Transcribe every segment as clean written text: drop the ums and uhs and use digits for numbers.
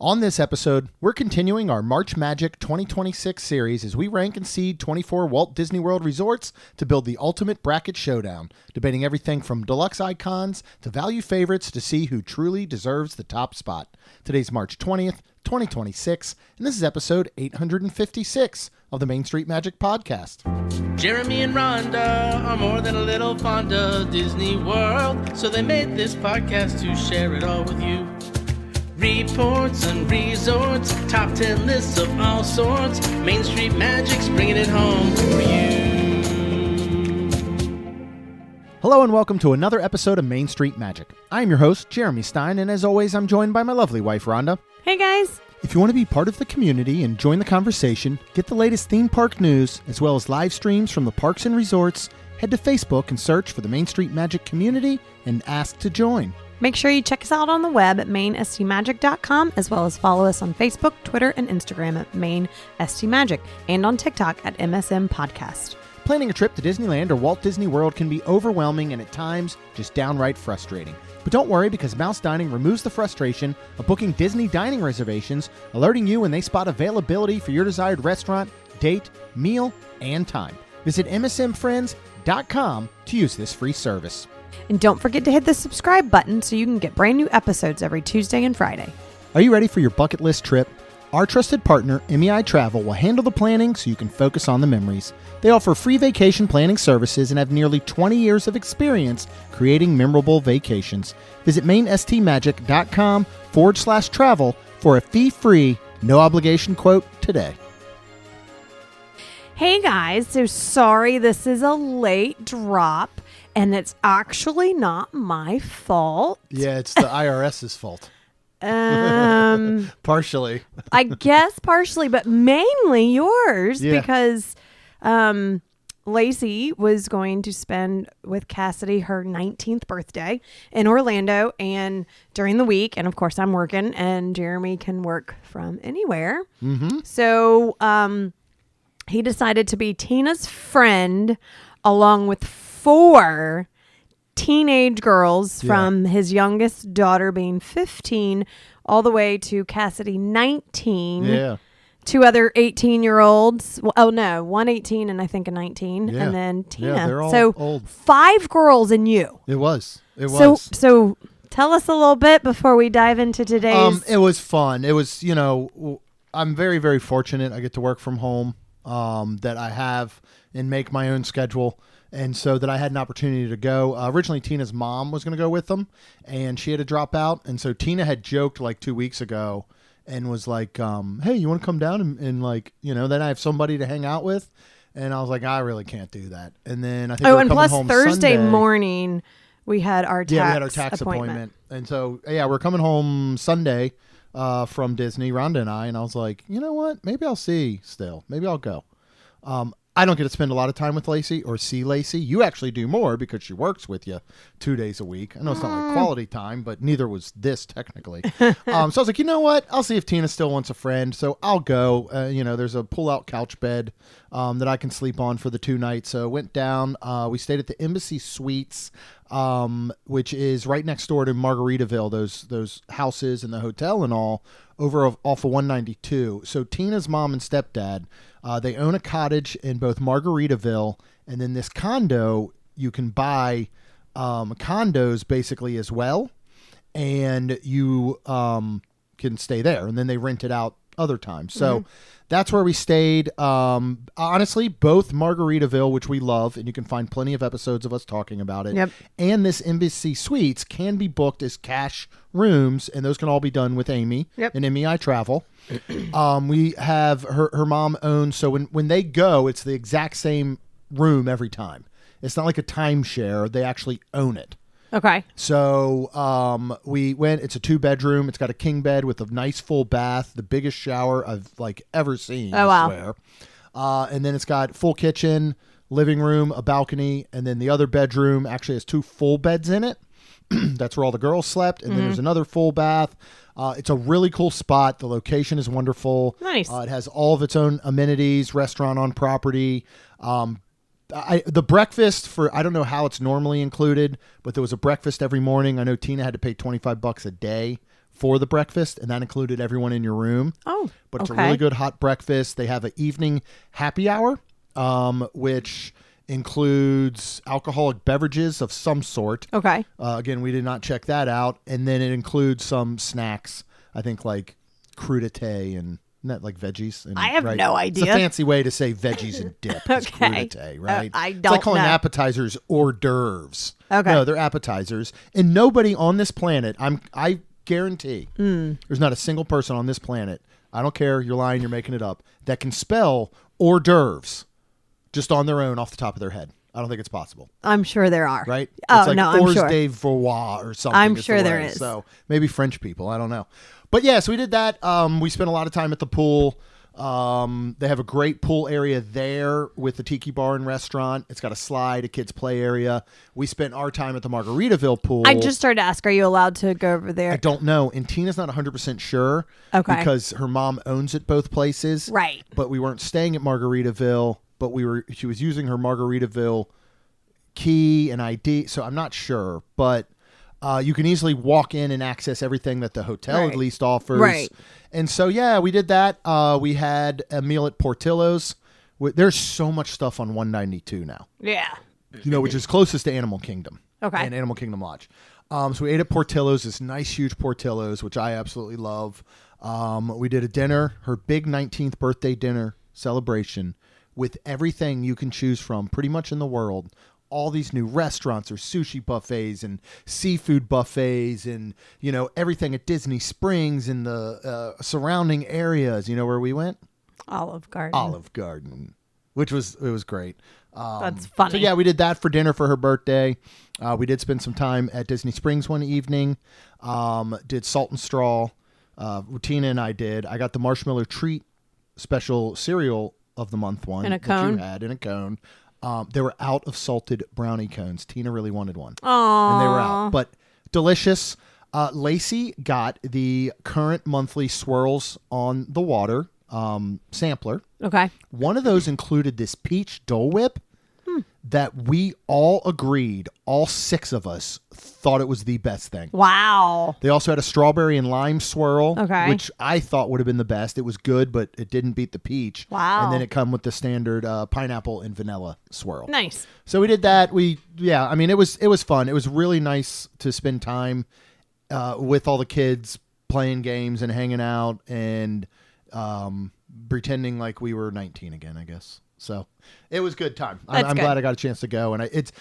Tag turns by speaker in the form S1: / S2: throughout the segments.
S1: On this episode, we're continuing our March Magic 2026 series as we rank and seed 24 Walt Disney World resorts to build the ultimate bracket showdown, debating everything from deluxe icons to value favorites to see who truly deserves the top spot. Today's March 20th, 2026, and this is episode 856 of the Main Street Magic Podcast.
S2: Jeremy and Rhonda are more than a little fond of Disney World, so they made this podcast to share it all with you. Reports and resorts, top 10 lists of all sorts. Main Street Magic's bringing it home for you.
S1: Hello and welcome to another episode of Main Street Magic. I'm your host, Jeremy Stein, and as always, I'm joined by my lovely wife, Rhonda.
S3: Hey guys!
S1: If you want to be part of the community and join the conversation, get the latest theme park news, as well as live streams from the parks and resorts, head to Facebook and search for the Main Street Magic community and ask to join.
S3: Make sure you check us out on the web at mainstmagic.com, as well as follow us on Facebook, Twitter, and Instagram at mainstmagic, and on TikTok at MSM Podcast.
S1: Planning a trip to Disneyland or Walt Disney World can be overwhelming and at times just downright frustrating. But don't worry, because Mouse Dining removes the frustration of booking Disney dining reservations, alerting you when they spot availability for your desired restaurant, date, meal, and time. Visit msmfriends.com to use this free service.
S3: And don't forget to hit the subscribe button so you can get brand new episodes every Tuesday and Friday.
S1: Are you ready for your bucket list trip? Our trusted partner, MEI Travel, will handle the planning so you can focus on the memories. They offer free vacation planning services and have nearly 20 years of experience creating memorable vacations. Visit mainstmagic.com/travel for a fee-free, no-obligation quote today.
S3: Hey guys, so sorry this is a late drop, and it's actually not my fault.
S1: Yeah, it's the IRS's fault. Partially.
S3: I guess partially, but mainly yours,
S1: Yeah.
S3: because Lacey was going to spend with Cassidy her 19th birthday in Orlando and during the week. And of course I'm working, and Jeremy can work from anywhere.
S1: Mm-hmm.
S3: So he decided to be Tina's friend along with 4 teenage girls, from his youngest daughter being 15 all the way to Cassidy 19.
S1: Yeah.
S3: 2 other 18-year-olds. Oh no, one 18 and I think a 19,
S1: Yeah.
S3: and then Tina.
S1: Yeah, they're all
S3: so
S1: old.
S3: 5 girls and you.
S1: It was.
S3: So tell us a little bit before we dive into today's.
S1: It was fun. It was, I'm very, very fortunate. I get to work from home, that I have and make my own schedule. And so that I had an opportunity to go. Originally, Tina's mom was going to go with them, and she had to drop out. And so Tina had joked like 2 weeks ago and was like, hey, you want to come down and then I have somebody to hang out with. And I was like, I really can't do that. And then I think
S3: and plus
S1: home
S3: Thursday
S1: Sunday
S3: morning, we had our tax,
S1: we had our tax appointment. And so, we're coming home Sunday from Disney, Rhonda and I. And I was like, you know what? Maybe I'll see still. Maybe I'll go. I don't get to spend a lot of time with Lacey or see Lacey. You actually do more because she works with you 2 days a week. I know it's not like quality time, but neither was this technically. So I was like, you know what? I'll see if Tina still wants a friend. So I'll go. There's a pull-out couch bed that I can sleep on for the 2 nights. So went down. We stayed at the Embassy Suites, which is right next door to Margaritaville, those houses and the hotel and all, off of 192. So Tina's mom and stepdad, they own a cottage in both Margaritaville, and then this condo, you can buy condos basically as well, and you can stay there, and then they rent it out other times. So that's where we stayed. Honestly, both Margaritaville, which we love, and you can find plenty of episodes of us talking about it, and this Embassy Suites can be booked as cash rooms, and those can all be done with Amy and MEI Travel. We have her mom owns, so when they go, it's the exact same room every time. It's not like a timeshare. They actually own it.
S3: Okay.
S1: So we went. It's a 2-bedroom. It's got a king bed with a nice full bath, the biggest shower I've ever seen.
S3: Oh, wow.
S1: I swear. And then it's got full kitchen, living room, a balcony, and then the other bedroom actually has 2 full beds in it. That's where all the girls slept, and then there's another full bath. It's a really cool spot. The location is wonderful.
S3: Nice.
S1: It has all of its own amenities, restaurant on property. The breakfast I don't know how it's normally included, but there was a breakfast every morning. I know Tina had to pay $25 a day for the breakfast, and that included everyone in your room.
S3: Oh,
S1: but it's
S3: okay.
S1: a really good hot breakfast. They have an evening happy hour, which includes alcoholic beverages of some sort.
S3: Okay.
S1: Again, we did not check that out. And then it includes some snacks, I think like crudité and not like veggies. And,
S3: I have no idea.
S1: It's a fancy way to say veggies and dip. It's
S3: Okay.
S1: crudité, right?
S3: I
S1: It's
S3: don't
S1: like calling
S3: know.
S1: appetizers hors d'oeuvres.
S3: Okay.
S1: No, they're appetizers. And nobody on this planet, I guarantee, there's not a single person on this planet, I don't care, you're lying, you're making it up, that can spell hors d'oeuvres just on their own off the top of their head. I don't think it's possible.
S3: I'm sure there are.
S1: Right?
S3: Oh,
S1: it's like
S3: no, I'm
S1: hors
S3: sure.
S1: d'oeuvre or something.
S3: I'm
S1: is
S3: sure
S1: the
S3: there
S1: way.
S3: is.
S1: So maybe French people. I don't know. But yeah, so we did that. We spent a lot of time at the pool. They have a great pool area there with the tiki bar and restaurant. It's got a slide, a kids play area. We spent our time at the Margaritaville pool.
S3: I just started to ask, are you allowed to go over there?
S1: I don't know. And Tina's not 100% sure.
S3: Okay.
S1: Because her mom owns it both places.
S3: Right.
S1: But we weren't staying at Margaritaville, but she was using her Margaritaville key and ID. So I'm not sure, but you can easily walk in and access everything that the hotel
S3: Right.
S1: at least offers.
S3: Right.
S1: And so, yeah, we did that. We had a meal at Portillo's. There's so much stuff on 192 now,
S3: Yeah.
S1: which is closest to Animal Kingdom.
S3: Okay.
S1: And Animal Kingdom Lodge. So we ate at Portillo's, this nice, huge Portillo's, which I absolutely love. We did a dinner, her big 19th birthday dinner celebration with everything you can choose from pretty much in the world. All these new restaurants or sushi buffets and seafood buffets and, everything at Disney Springs and the surrounding areas. You know where we went?
S3: Olive Garden.
S1: Olive Garden, it was great.
S3: That's funny.
S1: So yeah, we did that for dinner for her birthday. We did spend some time at Disney Springs one evening. Did Salt and Straw. Tina and I did. I got the Marshmallow Treat special cereal of the month one.
S3: In a
S1: that
S3: cone?
S1: you had in a cone. They were out of salted brownie cones. Tina really wanted one.
S3: Aww.
S1: And they were out. But delicious. Lacey got the current monthly Swirls on the Water sampler.
S3: Okay.
S1: One of those included this peach Dole Whip that we all agreed, all 6 of us thought it was the best thing.
S3: Wow.
S1: They also had a strawberry and lime swirl,
S3: Okay.
S1: which I thought would have been the best. It was good, but it didn't beat the peach.
S3: Wow.
S1: And then it come with the standard pineapple and vanilla swirl.
S3: Nice.
S1: So we did that. It was fun. It was really nice to spend time with all the kids playing games and hanging out and pretending like we were 19 again, I guess. So it was a good time. I'm
S3: good.
S1: glad I got a chance to go. And it's,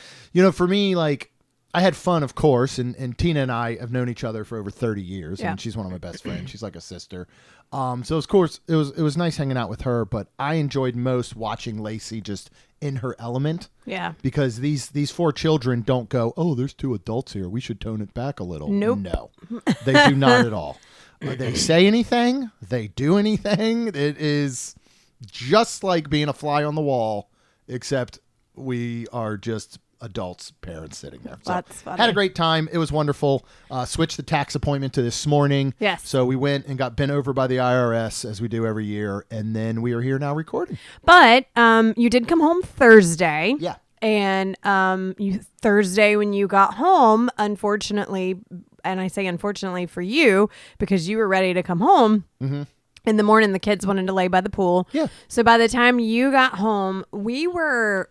S1: for me, like, I had fun, of course. And Tina and I have known each other for over 30 years.
S3: Yeah.
S1: And she's one of my best friends. She's like a sister. So of course it was nice hanging out with her, but I enjoyed most watching Lacey just in her element.
S3: Yeah.
S1: Because these 4 children don't go, oh, there's 2 adults here, we should tone it back a little.
S3: Nope.
S1: No, they do not at all. They say anything, they do anything. It is just like being a fly on the wall, except we are just adults, parents sitting there. So
S3: That's funny.
S1: had a great time. It was wonderful. Switched the tax appointment to this morning.
S3: Yes.
S1: So we went and got bent over by the IRS as we do every year. And then we are here now recording.
S3: But you did come home Thursday.
S1: Yeah.
S3: And Thursday when you got home, unfortunately, and I say unfortunately for you, because you were ready to come home. Mm-hmm. In the morning, the kids wanted to lay by the pool.
S1: Yeah.
S3: So by the time you got home, we were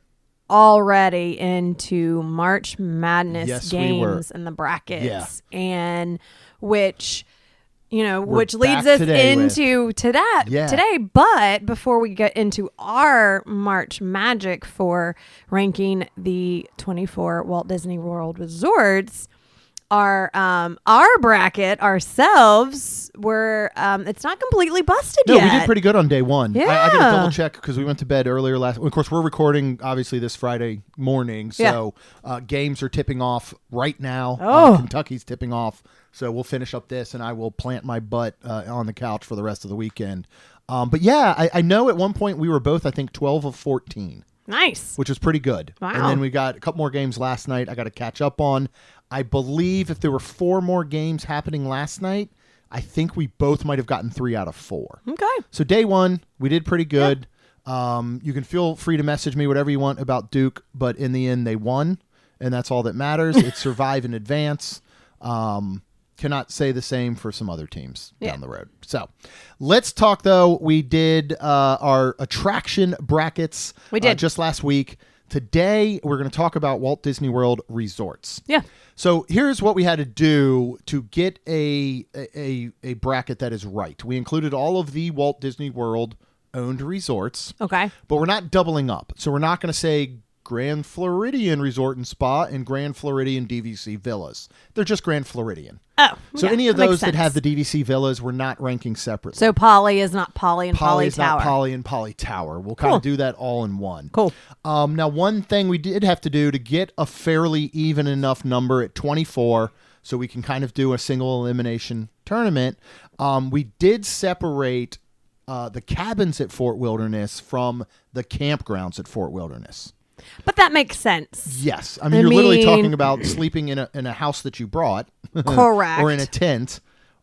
S3: already into March Madness
S1: Yes, we were.
S3: games and the brackets.
S1: Yeah.
S3: And which
S1: We're
S3: leads
S1: back
S3: us
S1: today
S3: into to that
S1: Yeah.
S3: today. But before we get into our March Magic for ranking the 24 Walt Disney World resorts, our bracket ourselves were it's not completely busted
S1: No,
S3: yet.
S1: we did pretty good on day one. I got to
S3: Yeah.
S1: double check because we went to bed earlier last. Of course, we're recording obviously this Friday morning, so games are tipping off right now.
S3: Oh.
S1: Kentucky's tipping off, so we'll finish up this, and I will plant my butt on the couch for the rest of the weekend. But yeah, I know at one point we were both, I think, 12 of 14.
S3: Nice.
S1: Which was pretty good.
S3: Wow.
S1: And then we got a couple more games last night I got to catch up on. I believe if there were 4 more games happening last night, I think we both might have gotten 3 out of 4.
S3: Okay.
S1: So day 1, we did pretty good. You can feel free to message me whatever you want about Duke, but in the end they won, and that's all that matters. It's survive in advance. Cannot say the same for some other teams down the road. So let's talk, though. We did our attraction brackets just last week. Today, we're going to talk about Walt Disney World resorts.
S3: Yeah.
S1: So here's what we had to do to get a bracket that is right. We included all of the Walt Disney World owned resorts.
S3: Okay.
S1: But we're not doubling up. So we're not going to say Grand Floridian Resort and Spa and Grand Floridian DVC Villas. They're just Grand Floridian.
S3: Oh.
S1: So any of those that have the DVC Villas, we're not ranking separately.
S3: So Poly is not Poly and Poly
S1: is
S3: Tower.
S1: Not Poly and Poly Tower. We'll kind of do that all in one.
S3: Cool.
S1: Now, one thing we did have to do to get a fairly even enough number at 24, so we can kind of do a single elimination tournament, we did separate the cabins at Fort Wilderness from the campgrounds at Fort Wilderness.
S3: But that makes sense.
S1: Yes. I mean, you're literally talking about sleeping in a house that you brought.
S3: Correct.
S1: Or in a tent.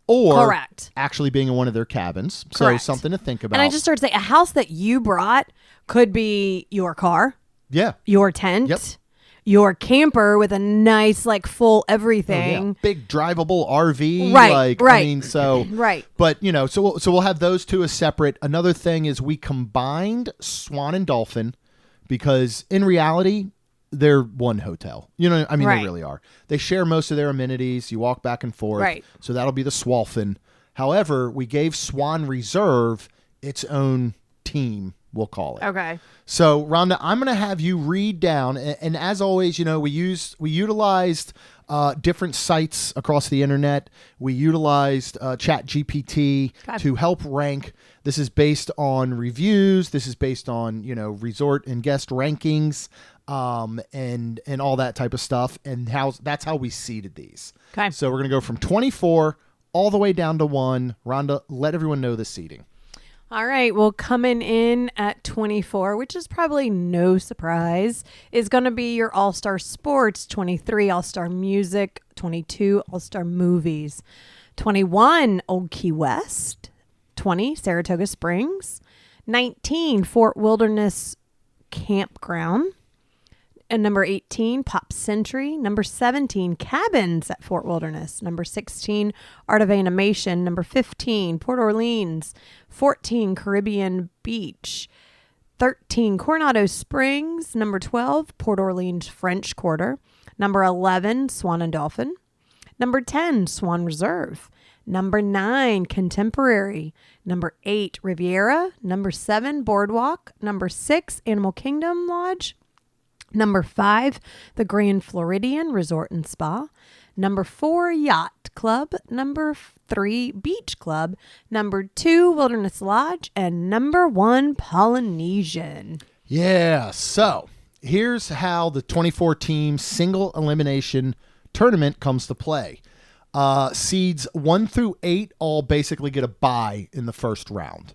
S1: Or
S3: Correct.
S1: actually being in one of their cabins.
S3: Correct.
S1: So something to think about.
S3: And I just started to say, a house that you brought could be your car.
S1: Yeah.
S3: Your tent.
S1: Yep.
S3: Your camper with a nice, like, full everything.
S1: Oh, yeah. Big drivable RV.
S3: Right.
S1: I mean, so.
S3: Right.
S1: But, so we'll have those two as separate. Another thing is we combined Swan and Dolphin because in reality, they're one hotel. They really are. They share most of their amenities. You walk back and forth.
S3: Right.
S1: So that'll be the Swalfin. However, we gave Swan Reserve its own team, we'll call it.
S3: Okay.
S1: So, Rhonda, I'm going to have you read down, and as always, we utilized different sites across the internet. We utilized ChatGPT to help rank. This is based on reviews. This is based on resort and guest rankings, and all that type of stuff. And that's how we seeded these.
S3: Okay.
S1: So we're going to go from 24 all the way down to 1. Rhonda, let everyone know the seeding.
S3: All right. Well, coming in at 24, which is probably no surprise, is going to be your All-Star Sports, 23 All-Star Music, 22 All-Star Movies, 21 Old Key West, 20 Saratoga Springs, 19 Fort Wilderness Campground, and number 18 Pop Century, number 17 Cabins at Fort Wilderness, number 16 Art of Animation, number 15 Port Orleans, 14 Caribbean Beach, 13 Coronado Springs, number 12 Port Orleans French Quarter, number 11 Swan and Dolphin, number 10 Swan Reserve, number 9 Contemporary, number 8 Riviera, number 7 Boardwalk, number 6 Animal Kingdom Lodge, number 5 the Grand Floridian Resort and Spa, number 4 Yacht Club, number 3 Beach Club, number 2 Wilderness Lodge, and number 1 Polynesian.
S1: Yeah, so here's how the 24-team single elimination tournament comes to play. Seeds 1 through 8 all basically get a bye in the first round.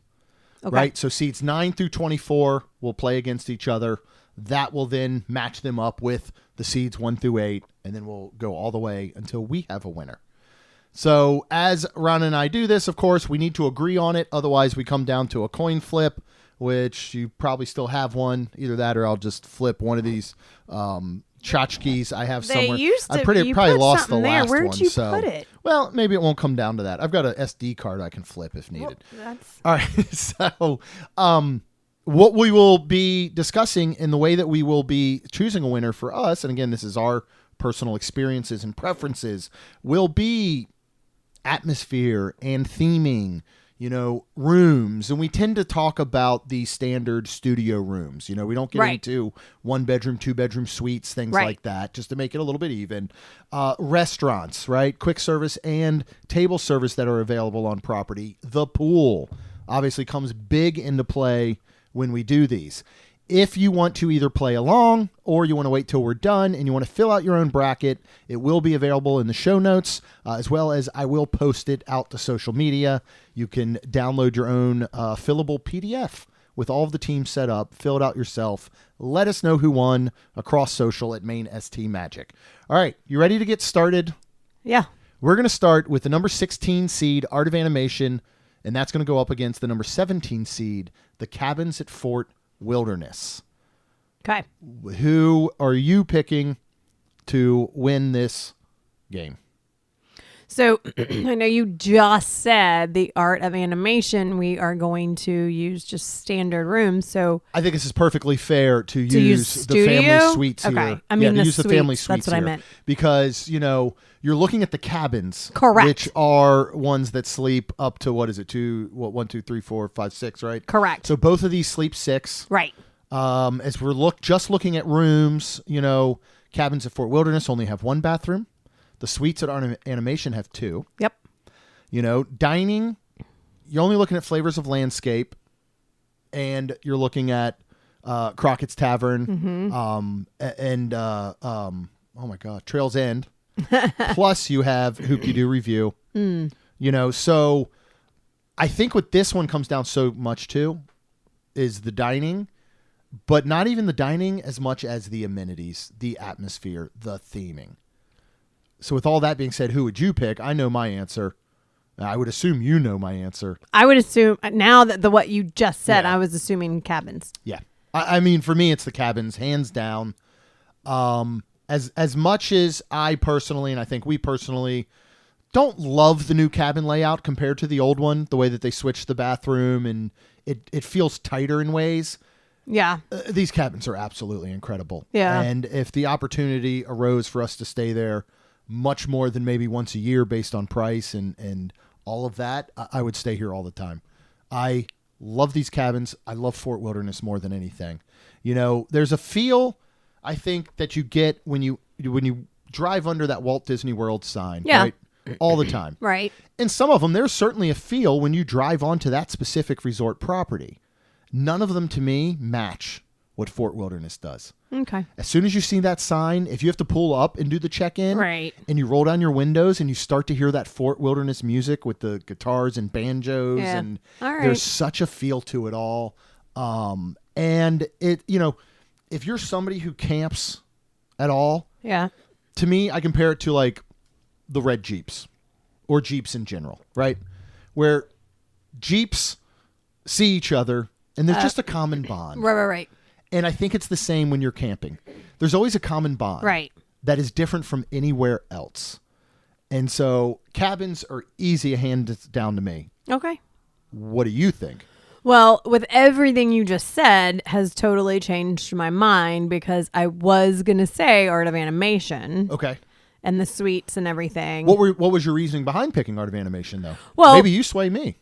S1: Okay. Right? So seeds 9 through 24 will play against each other. That will then match them up with the seeds 1 through 8, and then we'll go all the way until we have a winner. So as Ron and I do this, of course, we need to agree on it. Otherwise, we come down to a coin flip, which you probably still have one. Either that or I'll just flip one of these tchotchkes I have somewhere. I probably lost the last one.
S3: Where'd you put it?
S1: Well, maybe it won't come down to that. I've got an SD card I can flip if needed. All right. So what we will be discussing in the way that we will be choosing a winner for us, and again, this is our personal experiences and preferences, will be atmosphere and theming, rooms. And we tend to talk about the standard studio rooms. We don't get into 1-bedroom, 2-bedroom suites, things like that, just to make it a little bit even. Restaurants, right? Quick service and table service that are available on property. The pool obviously comes big into play when we do these. If you want to either play along or you want to wait till we're done and you want to fill out your own bracket, it will be available in the show notes, as well as I will post it out to social media. You can download your own fillable PDF with all of the teams set up, fill it out yourself. Let us know who won across social at Main ST Magic. All right, you ready to get started?
S3: Yeah.
S1: We're going to start with the number 16 seed, Art of Animation, and that's going to go up against the number 17 seed, the Cabins at Fort Wilderness.
S3: Okay.
S1: Who are you picking to win this game?
S3: So I know you just said the art of animation. We are going to use just standard rooms. So
S1: I think this is perfectly fair to
S3: use
S1: use the family
S3: studio?
S1: suites
S3: Okay.
S1: here.
S3: I mean
S1: to
S3: the
S1: use the family
S3: suites.
S1: suites
S3: That's what I
S1: here.
S3: meant.
S1: Because, you're looking at the cabins.
S3: Correct.
S1: Which are ones that sleep up to, 1, 2, 3, 4, 5, 6, right?
S3: Correct.
S1: So both of these sleep 6.
S3: Right.
S1: As we're looking at rooms, cabins at Fort Wilderness only have 1 bathroom. The suites at Animation have 2.
S3: Yep.
S1: Dining, you're only looking at Flavors of Landscape, and you're looking at Crockett's Tavern, and oh my God, Trail's End. Plus, you have Hoop-de-Doo Review. So I think what this one comes down so much to is the dining, but not even the dining as much as the amenities, the atmosphere, the theming. So with all that being said, who would you pick? I know my answer. I would assume you know my answer.
S3: I would assume now that what you just said,
S1: Yeah.
S3: I was assuming cabins.
S1: Yeah. I mean, for me, it's the cabins, hands down. As much as I personally, and I think we personally, don't love the new cabin layout compared to the old one, the way that they switched the bathroom and it feels tighter in ways.
S3: Yeah.
S1: These cabins are absolutely incredible.
S3: Yeah.
S1: And if the opportunity arose for us to stay there much more than maybe once a year based on price and all of that, I would stay here all the time. I love these cabins. I love Fort Wilderness more than anything. There's a feel I think that you get when you drive under that Walt Disney World sign,
S3: Yeah.
S1: right? All the time.
S3: Right.
S1: And some of them, there's certainly a feel when you drive onto that specific resort property. None of them to me match what Fort Wilderness does.
S3: Okay.
S1: As soon as you see that sign, if you have to pull up and do the check-in,
S3: Right.
S1: and you roll down your windows and you start to hear that Fort Wilderness music with the guitars and banjos,
S3: Yeah.
S1: and
S3: All right.
S1: there's such a feel to it all. And it, if you're somebody who camps at all,
S3: Yeah.
S1: to me, I compare it to like the red Jeeps or Jeeps in general, right? Where Jeeps see each other and there's just a common bond.
S3: Right.
S1: And I think it's the same when you're camping. There's always a common bond.
S3: Right.
S1: That is different from anywhere else. And so cabins are easy hands down to me.
S3: Okay.
S1: What do you think?
S3: Well, with everything you just said has totally changed my mind because I was going to say Art of Animation
S1: Okay.
S3: and the suites and everything.
S1: What was your reasoning behind picking Art of Animation, though?
S3: Well-
S1: maybe you sway me.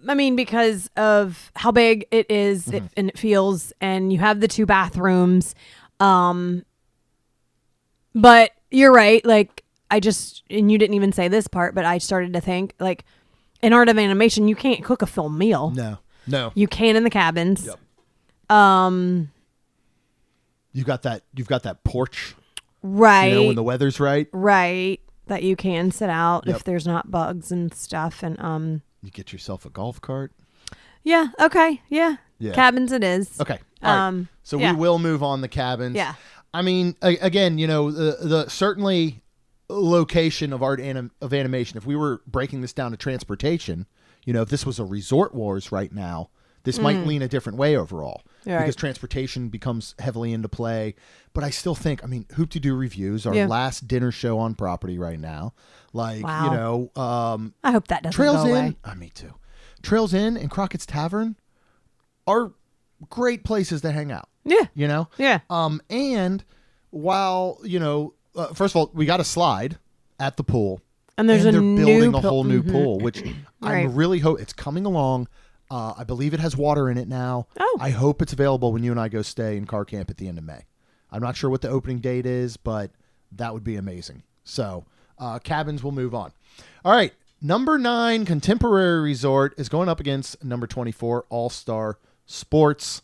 S3: I mean, because of how big it is and it feels, and you have the 2 bathrooms. But you're right. Like, and you didn't even say this part, but I started to think, like, in Art of Animation, you can't cook a full meal.
S1: No.
S3: You can in the cabins.
S1: Yep. You've got that porch,
S3: Right.
S1: when the weather's right.
S3: Right. That you can sit out
S1: Yep.
S3: if there's not bugs and stuff. And
S1: You get yourself a golf cart.
S3: yeah, okay. Yeah.
S1: Yeah.
S3: Cabins it is.
S1: Okay. All right. So
S3: yeah.
S1: we will move on the cabins.
S3: Yeah.
S1: I mean, again, the certainly location of of animation. If we were breaking this down to transportation, if this was a Resort Wars right now, this might lean a different way overall
S3: Right.
S1: because transportation becomes heavily into play. But I still think, Hoop-de-Doo Reviews, our
S3: Yeah.
S1: last dinner show on property right now. Like,
S3: Wow. I hope that doesn't
S1: Trails
S3: go
S1: Inn.
S3: away.
S1: Me too. Trails Inn and Crockett's Tavern are great places to hang out.
S3: Yeah. Yeah.
S1: And while, first of all, we got a slide at the pool.
S3: And there's
S1: they're
S3: a new
S1: building a
S3: pool-
S1: whole new pool, which
S3: Right.
S1: I really hope it's coming along. I believe it has water in it now.
S3: Oh.
S1: I hope it's available when you and I go stay in car camp at the end of May. I'm not sure what the opening date is, but that would be amazing. So cabins will move on. All right. Number 9, Contemporary Resort, is going up against number 24, All-Star Sports.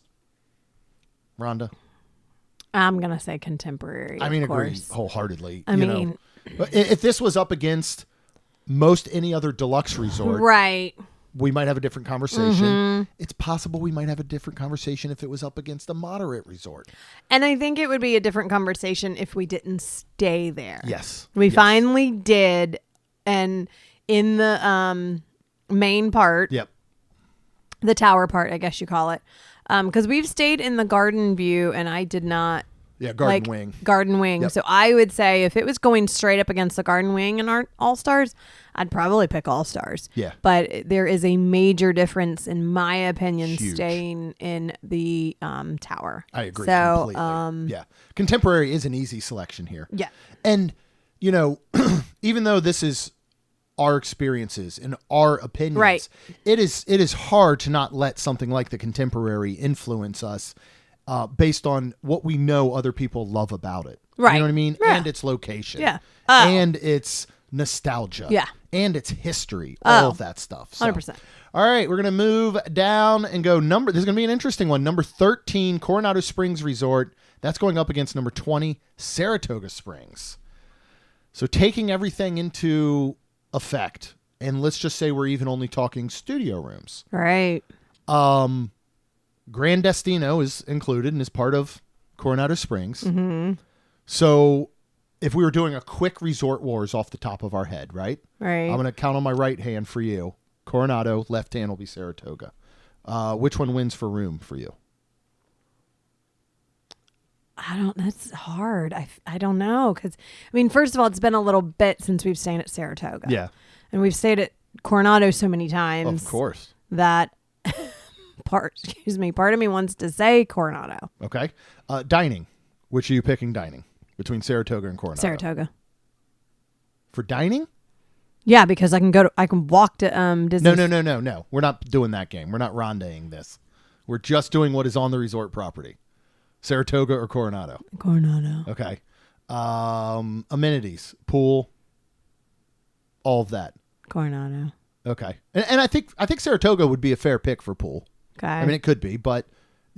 S1: Rhonda?
S3: I'm going to say contemporary.
S1: I mean,
S3: of
S1: agree
S3: course.
S1: wholeheartedly.
S3: I mean,
S1: But if this was up against most any other deluxe resort,
S3: right.
S1: we might have a different conversation. It's possible we might have a different conversation if it was up against a moderate resort.
S3: And I think it would be a different conversation if we didn't stay there.
S1: Yes.
S3: We
S1: Yes.
S3: finally did. And in the main part,
S1: Yep.
S3: the tower part, I guess you call it, because we've stayed in the garden view, and I did not
S1: Yeah, Garden Wing.
S3: Garden Wing.
S1: Yep.
S3: So I would say if it was going straight up against the Garden Wing and our All Stars, I'd probably pick All Stars.
S1: Yeah.
S3: But there is a major difference, in my opinion,
S1: Huge.
S3: staying in the Tower.
S1: I agree
S3: So,
S1: completely. Yeah. Contemporary is an easy selection here.
S3: Yeah.
S1: And, you know, even though this is our experiences and our opinions,
S3: Right.
S1: it is hard to not let something like the Contemporary influence us based on what we know other people love about it.
S3: Right.
S1: You know what I mean?
S3: Yeah.
S1: And its location.
S3: Yeah.
S1: And its nostalgia.
S3: Yeah.
S1: And its history. All of that stuff. So,
S3: 100%.
S1: all right, we're going to move down and go this is going to be an interesting one. Number 13, Coronado Springs Resort. That's going up against number 20, Saratoga Springs. So taking everything into effect, and let's just say we're even only talking studio rooms.
S3: Right.
S1: Grand Destino is included and is part of Coronado Springs.
S3: Mm-hmm.
S1: So if we were doing a quick resort wars off the top of our head, right?
S3: Right.
S1: I'm going to count on my right hand for you. Coronado, left hand will be Saratoga. Which one wins for room for you?
S3: That's hard. I don't know. Because, I mean, first of all, it's been a little bit since we've stayed at Saratoga.
S1: Yeah.
S3: And we've stayed at Coronado so many times.
S1: Of course.
S3: That part of me wants to say Coronado.
S1: Okay. Dining. Which are you picking dining? Between Saratoga and Coronado?
S3: Saratoga.
S1: For dining?
S3: Yeah, because I can walk to Disney.
S1: No. We're not doing that game. We're not rondéing this. We're just doing what is on the resort property. Saratoga or Coronado?
S3: Coronado.
S1: Okay. Amenities, pool, all of that.
S3: Coronado.
S1: Okay. And I think Saratoga would be a fair pick for pool.
S3: Okay.
S1: I mean, it could be, but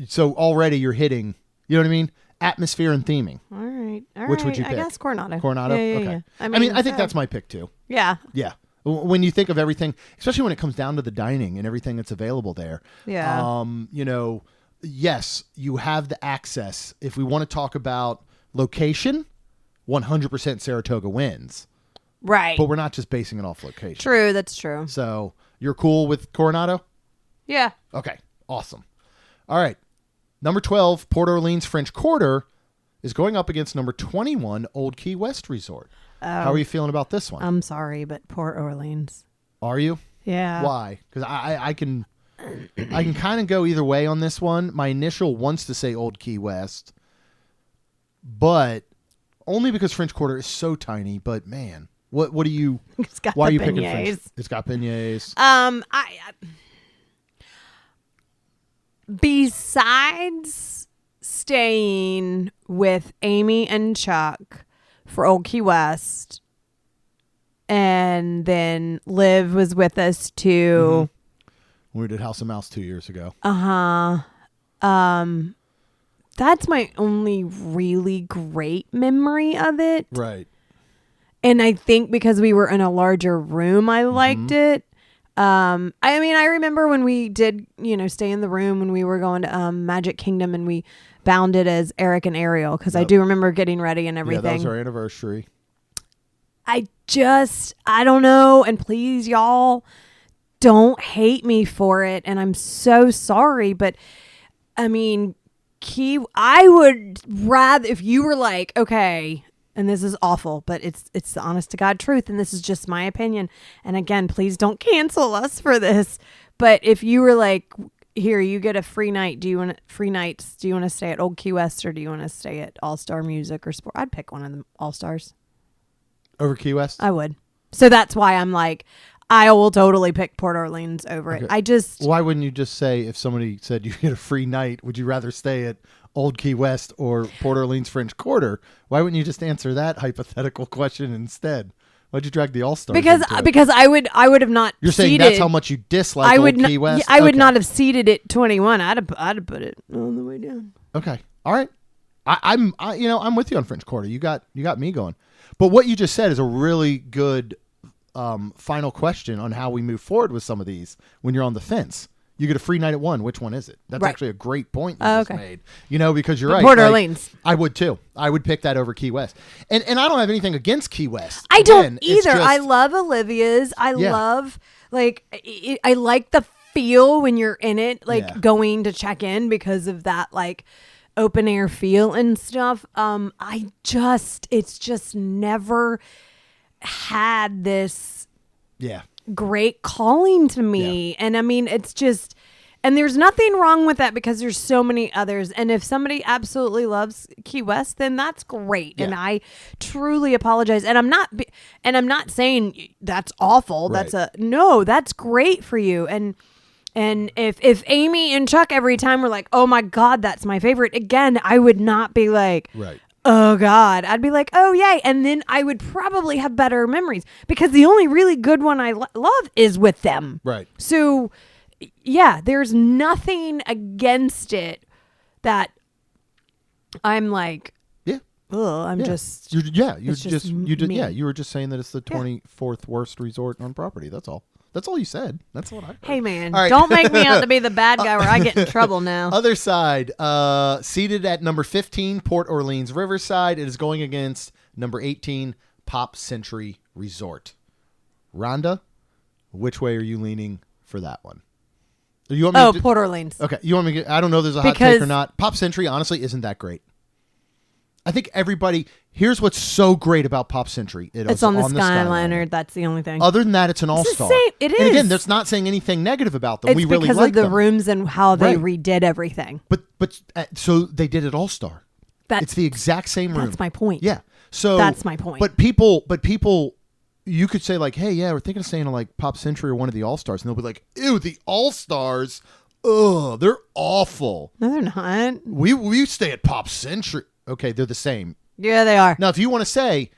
S1: so already you're hitting, you know what I mean? Atmosphere and theming.
S3: All right.
S1: Which would you pick?
S3: I guess Coronado.
S1: Coronado?
S3: Yeah,
S1: Okay.
S3: yeah.
S1: I mean, I think that's my pick too.
S3: Yeah.
S1: Yeah. When you think of everything, especially when it comes down to the dining and everything that's available there.
S3: Yeah.
S1: You know, yes, you have the access. If we want to talk about location, 100% Saratoga wins.
S3: Right.
S1: But we're not just basing it off location.
S3: True. That's true.
S1: So you're cool with Coronado?
S3: Yeah.
S1: Okay. Awesome. All right. Number 12, Port Orleans French Quarter is going up against number 21, Old Key West Resort. How are you feeling about this one?
S3: I'm sorry, but Port Orleans.
S1: Are you?
S3: Yeah.
S1: Why? Because I can kind of go either way on this one. My initial wants to say Old Key West, but only because French Quarter is so tiny. But man, what do you?
S3: It's got
S1: why
S3: the
S1: are you picking
S3: beignets.
S1: French? It's got beignets.
S3: Besides staying with Amy and Chuck for Old Key West, and then Liv was with us too.
S1: We did House of Mouse 2 years ago.
S3: That's my only really great memory of it.
S1: Right.
S3: And I think because we were in a larger room, I liked it. I mean, I remember when we did, stay in the room when we were going to Magic Kingdom and we bound it as Eric and Ariel because I do remember getting ready and everything.
S1: Yeah, that was our anniversary.
S3: I don't know. And please, y'all, don't hate me for it. And I'm so sorry. But I mean, I would rather, if you were like, okay, and this is awful, but it's the honest to God truth, and this is just my opinion. And again, please don't cancel us for this. But if you were like, here, you get a free night. Do you want to stay at Old Key West or do you want to stay at All Star Music or Sport? I'd pick one of the All Stars
S1: Over Key West?
S3: I would. So that's why I'm like, I will totally pick Port Orleans over it.
S1: Why wouldn't you just say, if somebody said you get a free night, would you rather stay at Old Key West or Port Orleans French Quarter? Why wouldn't you just answer that hypothetical question instead? Why'd you drag the All-Stars
S3: Because I would have not.
S1: You're saying that's how much you dislike Old Key West?
S3: I would not have seated it 21. I'd have put it on the way down.
S1: Okay. All right. I'm with you on French Quarter. You got me going. But what you just said is a really good final question on how we move forward with some of these. When you're on the fence, you get a free night at one. Which one is it? That's actually a great point you just made. Because you're right.
S3: Port Orleans.
S1: I would too. I would pick that over Key West. And I don't have anything against Key West.
S3: I don't either. I love Olivia's. I love I like the feel when you're in it, going to check in because of that open air feel and stuff. It's just never had this
S1: Yeah.
S3: great calling to me. And I mean, it's just, and there's nothing wrong with that because there's so many others. And if somebody absolutely loves Key West, then that's great.
S1: Yeah.
S3: And I truly apologize. And I'm not saying that's awful.
S1: Right.
S3: That's great for you. And if Amy and Chuck every time were like, oh my God, that's my favorite, again, I would not be like,
S1: Right.
S3: oh God. I'd be like, oh yay. And then I would probably have better memories because the only really good one I love is with them.
S1: Right.
S3: So yeah, there's nothing against it that I'm like,
S1: Yeah.
S3: oh, I'm
S1: Yeah.
S3: just,
S1: You
S3: it's just me.
S1: Yeah, you were just saying that it's the 24th worst resort on property. That's all. That's all you said. That's what I heard.
S3: hey man,
S1: All right.
S3: don't make me out to be the bad guy where I get in trouble now.
S1: Other side, seated at number 15, Port Orleans Riverside. It is going against number 18, Pop Century Resort. Rhonda, which way are you leaning for that one? You want me to
S3: Port Orleans.
S1: Okay, you want me to I don't know if there's a hot take or not. Pop Century, honestly, isn't that great. I think everybody, here's what's so great about Pop Century.
S3: It's on the Skyliner. That's the only thing.
S1: Other than that, it's an all-star.
S3: It
S1: And again,
S3: is.
S1: that's not saying anything negative about them.
S3: It's
S1: we really
S3: because
S1: like
S3: of the
S1: them.
S3: rooms and how they
S1: Right.
S3: redid everything.
S1: But so they did it all-star. It's the exact same room.
S3: That's my point.
S1: Yeah. So
S3: That's my point.
S1: But people, you could say like, hey, yeah, we're thinking of staying in like Pop Century or one of the all-stars. And they'll be like, ew, the all-stars. Ugh, they're awful.
S3: No, they're not.
S1: We stay at Pop Century. Okay, they're the same.
S3: Yeah, they are.
S1: Now, if you want to say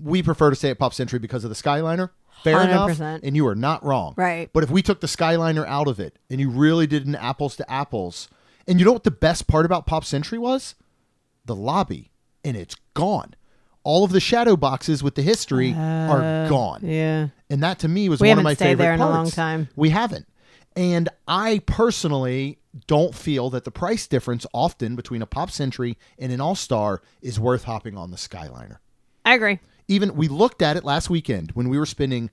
S1: we prefer to stay at Pop Century because of the Skyliner, fair
S3: 100%.
S1: enough, and you are not wrong.
S3: Right.
S1: But if we took the Skyliner out of it and you really did an apples to apples, and you know what the best part about Pop Century was? The lobby, and it's gone. All of the shadow boxes with the history are gone.
S3: Yeah.
S1: And that to me was
S3: We
S1: one of
S3: haven't
S1: my
S3: stayed
S1: favorite
S3: there in a
S1: parts.
S3: long time.
S1: We haven't. And I personally don't feel that the price difference often between a Pop Century and an All-Star is worth hopping on the Skyliner.
S3: I agree.
S1: Even we looked at it last weekend when we were spending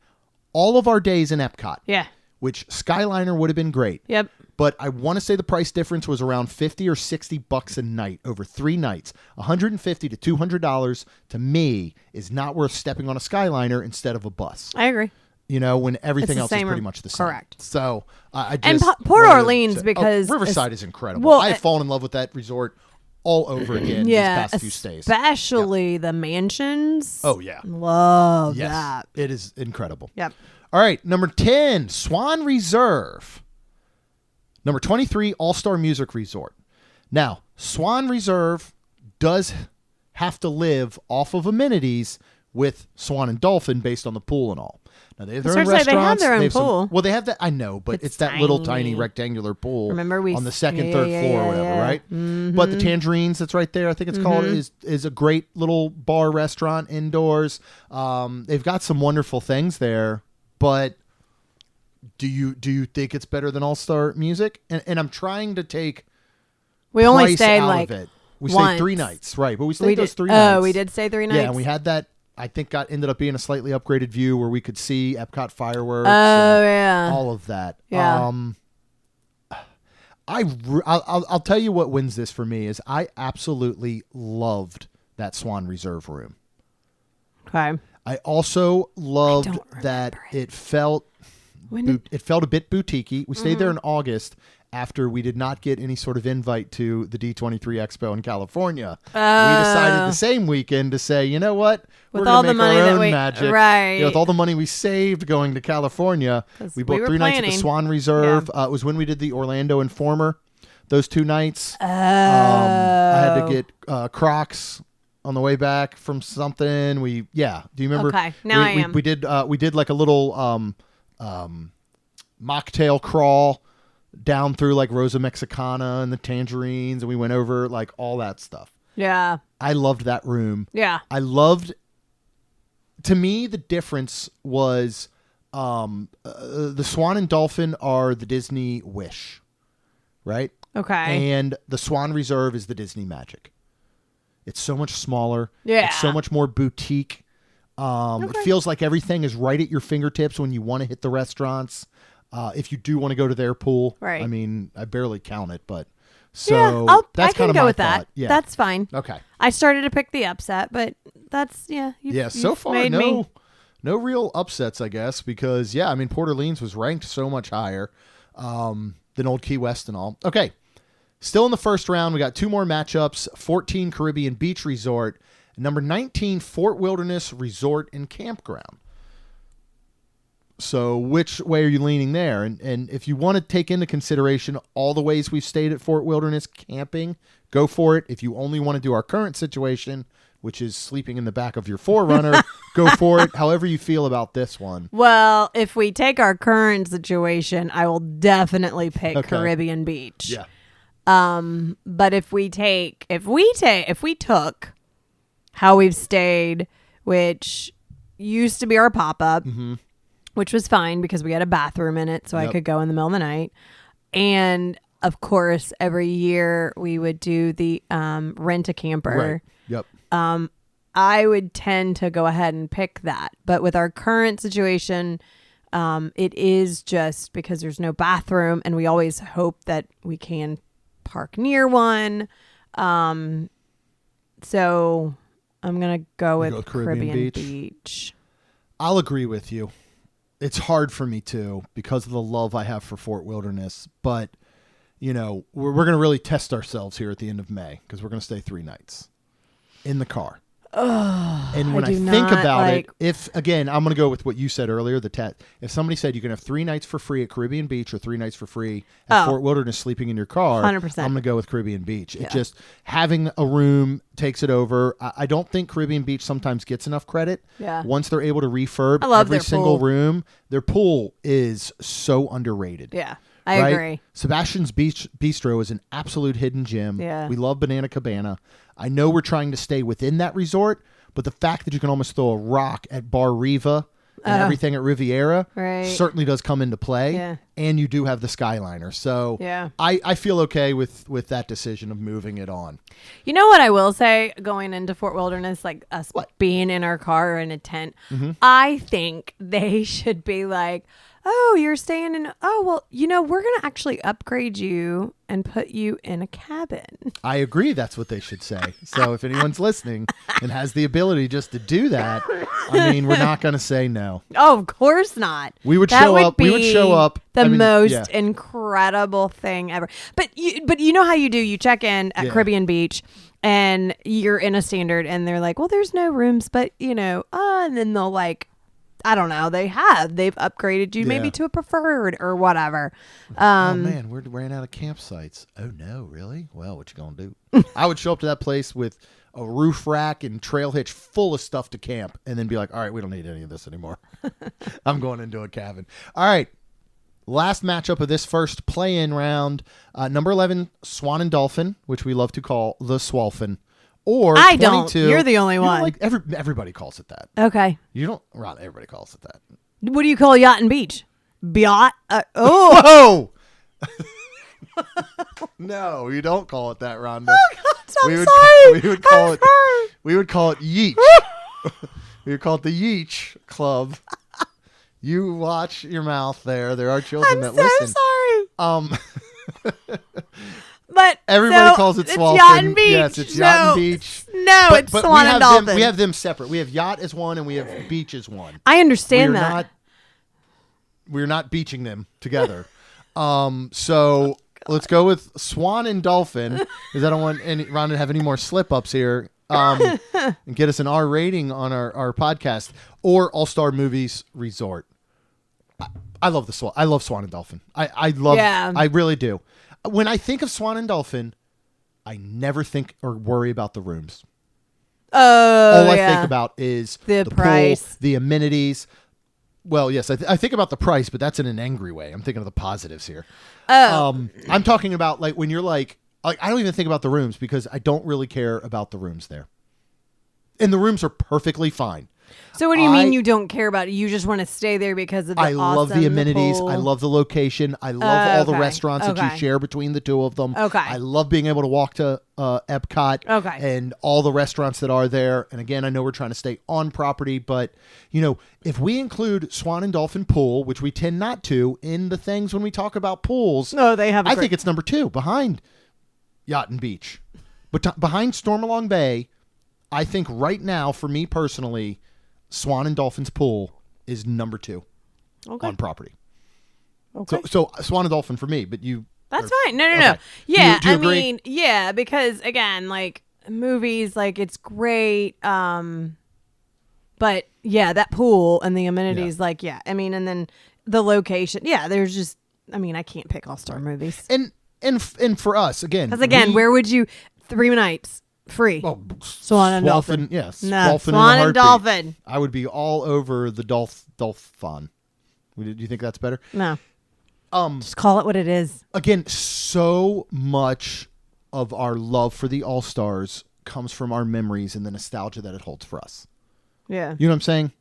S1: all of our days in Epcot.
S3: Yeah.
S1: Which Skyliner would have been great.
S3: Yep.
S1: But I want to say the price difference was around $50 or $60 a night over 3 nights. $150 to $200 to me is not worth stepping on a Skyliner instead of a bus.
S3: I agree.
S1: You know, when everything
S3: It's the
S1: else is
S3: same
S1: pretty
S3: room.
S1: much the same.
S3: Correct.
S1: So I just
S3: And Port
S1: wanted to
S3: Orleans
S1: say-
S3: because
S1: Riverside is incredible.
S3: well,
S1: I've fallen in love with that resort all over again
S3: Yeah.
S1: these past few stays.
S3: Especially the mansions.
S1: Oh yeah,
S3: Love
S1: yes,
S3: that.
S1: it is incredible.
S3: Yep.
S1: All right, number 10, Swan Reserve. Number 23, All-Star Music Resort. Now, Swan Reserve does have to live off of amenities with Swan and Dolphin based on the pool and all. Now, they have their own
S3: Seriously, they have
S1: restaurants.
S3: their own
S1: have some-
S3: pool.
S1: well, they have that. I know, but
S3: It's
S1: it's that little tiny
S3: tiny.
S1: rectangular pool.
S3: Remember we
S1: on the second,
S3: yeah,
S1: third
S3: yeah,
S1: floor, or
S3: yeah,
S1: whatever,
S3: yeah.
S1: right?
S3: Mm-hmm.
S1: But the Tangerines that's right there, I think it's called, is a great little bar restaurant indoors. They've got some wonderful things there, but do you think it's better than All-Star Music? And I'm trying to take
S3: We only
S1: price
S3: stayed
S1: out
S3: like
S1: of it. We
S3: once.
S1: stayed 3 nights, right? But we
S3: we
S1: stayed those
S3: did.
S1: 3 nights.
S3: Oh, we did stay 3 nights.
S1: Yeah, and we had that. I think ended up being a slightly upgraded view where we could see Epcot fireworks.
S3: Oh
S1: and
S3: yeah.
S1: all of that.
S3: Yeah.
S1: I'll tell you what wins this for me is I absolutely loved that Swan Reserve room.
S3: Okay.
S1: I also loved
S3: don't
S1: that
S3: remember
S1: it felt
S3: When did,
S1: it felt a bit boutique-y. We stayed there in August after we did not get any sort of invite to the D23 Expo in California. We decided the same weekend to say, you know what?
S3: With
S1: We're going
S3: all
S1: to
S3: the
S1: make
S3: money
S1: our
S3: that
S1: own
S3: we-
S1: magic.
S3: right.
S1: You know, with all the money we saved going to California,
S3: 'Cause
S1: we
S3: we
S1: booked
S3: were
S1: 3 nights at the
S3: planning.
S1: Swan Reserve. It was when we did the Orlando Informer, those 2 nights.
S3: oh.
S1: I had to get Crocs on the way back from something. Do you remember?
S3: Okay, now I am.
S1: We did like a little mocktail crawl down through like Rosa Mexicana and the Tangerines, and we went over like all that stuff.
S3: Yeah.
S1: I loved that room.
S3: Yeah.
S1: To me, the difference was the Swan and Dolphin are the Disney Wish, right?
S3: Okay.
S1: And the Swan Reserve is the Disney Magic. It's so much smaller.
S3: Yeah.
S1: It's so much more boutique. It feels like everything is right at your fingertips when you want to hit the restaurants. If you do want to go to their pool,
S3: Right.
S1: I mean, I barely count it, but So
S3: I
S1: that's
S3: can
S1: kind of
S3: go
S1: my
S3: with
S1: thought.
S3: that.
S1: Yeah.
S3: That's fine.
S1: Okay.
S3: I started to pick the upset, but that's
S1: So
S3: you've
S1: far
S3: made me.
S1: no real upsets, I guess, because I mean Port Orleans was ranked so much higher than Old Key West and all. Okay. Still in the first round, we got 2 more matchups. 14 Caribbean Beach Resort, and number 19 Fort Wilderness Resort and Campground. So which way are you leaning there? And if you want to take into consideration all the ways we've stayed at Fort Wilderness camping, go for it. If you only want to do our current situation, which is sleeping in the back of your 4Runner, go for it. However you feel about this one.
S3: Well, if we take our current situation, I will definitely pick Caribbean Beach.
S1: Yeah.
S3: But if we took how we've stayed, which used to be our pop-up, which was fine because we had a bathroom in it, so I could go in the middle of the night. And of course, every year we would do the rent a camper.
S1: Right. Yep.
S3: I would tend to go ahead and pick that. But with our current situation, it is just because there's no bathroom, and we always hope that we can park near one. So I'm going to go with Caribbean Beach.
S1: I'll agree with you. It's hard for me too because of the love I have for Fort Wilderness, but we're going to really test ourselves here at the end of May because we're going to stay 3 nights in the car. And when I think about it, I'm going to go with what you said earlier, if somebody said you can have 3 nights for free at Caribbean Beach or 3 nights for free at Fort Wilderness sleeping in your car,
S3: 100%.
S1: I'm going to go with Caribbean Beach. It just having a room takes it over. I don't think Caribbean Beach sometimes gets enough credit.
S3: Yeah.
S1: Once they're able to refurb every single room, their pool is so underrated.
S3: Yeah. I agree.
S1: Sebastian's Bistro is an absolute hidden gem.
S3: Yeah.
S1: We love Banana Cabana. I know we're trying to stay within that resort, but the fact that you can almost throw a rock at Bar Riva and everything at Riviera certainly does come into play.
S3: Yeah.
S1: And you do have the Skyliner. So I feel okay with that decision of moving it on.
S3: You know what I will say going into Fort Wilderness, like us being in our car or in a tent, I think they should be like, oh, you're staying in. Oh, well, we're going to actually upgrade you and put you in a cabin.
S1: I agree. That's what they should say. So if anyone's listening and has the ability just to do that, I mean, we're not going to say no.
S3: Oh, of course not.
S1: We would show up. We would show up.
S3: The most incredible thing ever. But you know how you do? You check in at Caribbean Beach and you're in a standard and they're like, well, there's no rooms, but and then they'll like, I don't know. They've upgraded you maybe to a preferred or whatever.
S1: Oh man, we ran out of campsites. Oh no, really? Well, what you gonna do? I would show up to that place with a roof rack and trail hitch full of stuff to camp, and then be like, "All right, we don't need any of this anymore. I'm going into a cabin." All right, last matchup of this first play-in round: number 11, Swan and Dolphin, which we love to call the Swolphin. Or
S3: I
S1: 22,
S3: don't. You're the only one.
S1: Like everybody calls it that.
S3: Okay.
S1: You don't. Ron, everybody calls it that.
S3: What do you call Yacht and Beach? Yacht. Oh.
S1: Whoa. No, you don't call it that, Rhonda.
S3: Oh God, I'm sorry.
S1: We would call it Yeech. We would call it the Yeech Club. You watch your mouth there. There are children that listen.
S3: I'm so sorry. But
S1: everybody calls it Swolphin.
S3: Yacht and Beach.
S1: Yes, it's Yacht and Beach.
S3: No, it's Swan and Dolphin.
S1: We have them separate. We have Yacht as one and we have Beach as one.
S3: I understand that.
S1: We're not beaching them together. So let's go with Swan and Dolphin because I don't want Ron to have any more slip-ups here and get us an R rating on our podcast. Or All-Star Movies Resort. I love Swan and Dolphin. I really do. When I think of Swan and Dolphin, I never think or worry about the rooms. All I think about is the price, pool, the amenities. Well, yes, I think about the price, but that's in an angry way. I'm thinking of the positives here. I'm talking about like when you're like I don't even think about the rooms because I don't really care about the rooms there. And the rooms are perfectly fine.
S3: So what do you mean you don't care about it? You just want to stay there because of the
S1: love the amenities. I love the location. I love all the restaurants that you share between the two of them.
S3: Okay.
S1: I love being able to walk to Epcot and all the restaurants that are there. And again, I know we're trying to stay on property, but if we include Swan and Dolphin Pool, which we tend not to in the things when we talk about pools,
S3: they have.
S1: I think it's number 2 behind Yacht and Beach. But behind Stormalong Bay, I think right now, for me personally, Swan and Dolphin's pool is number 2 on property.
S3: Okay.
S1: So Swan and Dolphin for me, but you...
S3: That's fine. No. Yeah,
S1: Do you
S3: I
S1: agree?
S3: mean, yeah, because again, like movies, like it's great. But yeah, that pool and the amenities, like, yeah, I mean, and then the location. Yeah, there's just, I mean, I can't pick all-star movies.
S1: And for us, again.
S3: Because again, where would you, 3 nights, free.
S1: Oh,
S3: Swan and Dolphin.
S1: Yes.
S3: No,
S1: Dolphin
S3: Swan
S1: in a
S3: and
S1: heartbeat.
S3: Dolphin.
S1: I would be all over the Dolphin. Do you think that's better?
S3: No. Just call it what it is.
S1: Again, so much of our love for the All-Stars comes from our memories and the nostalgia that it holds for us.
S3: Yeah.
S1: You know what I'm saying?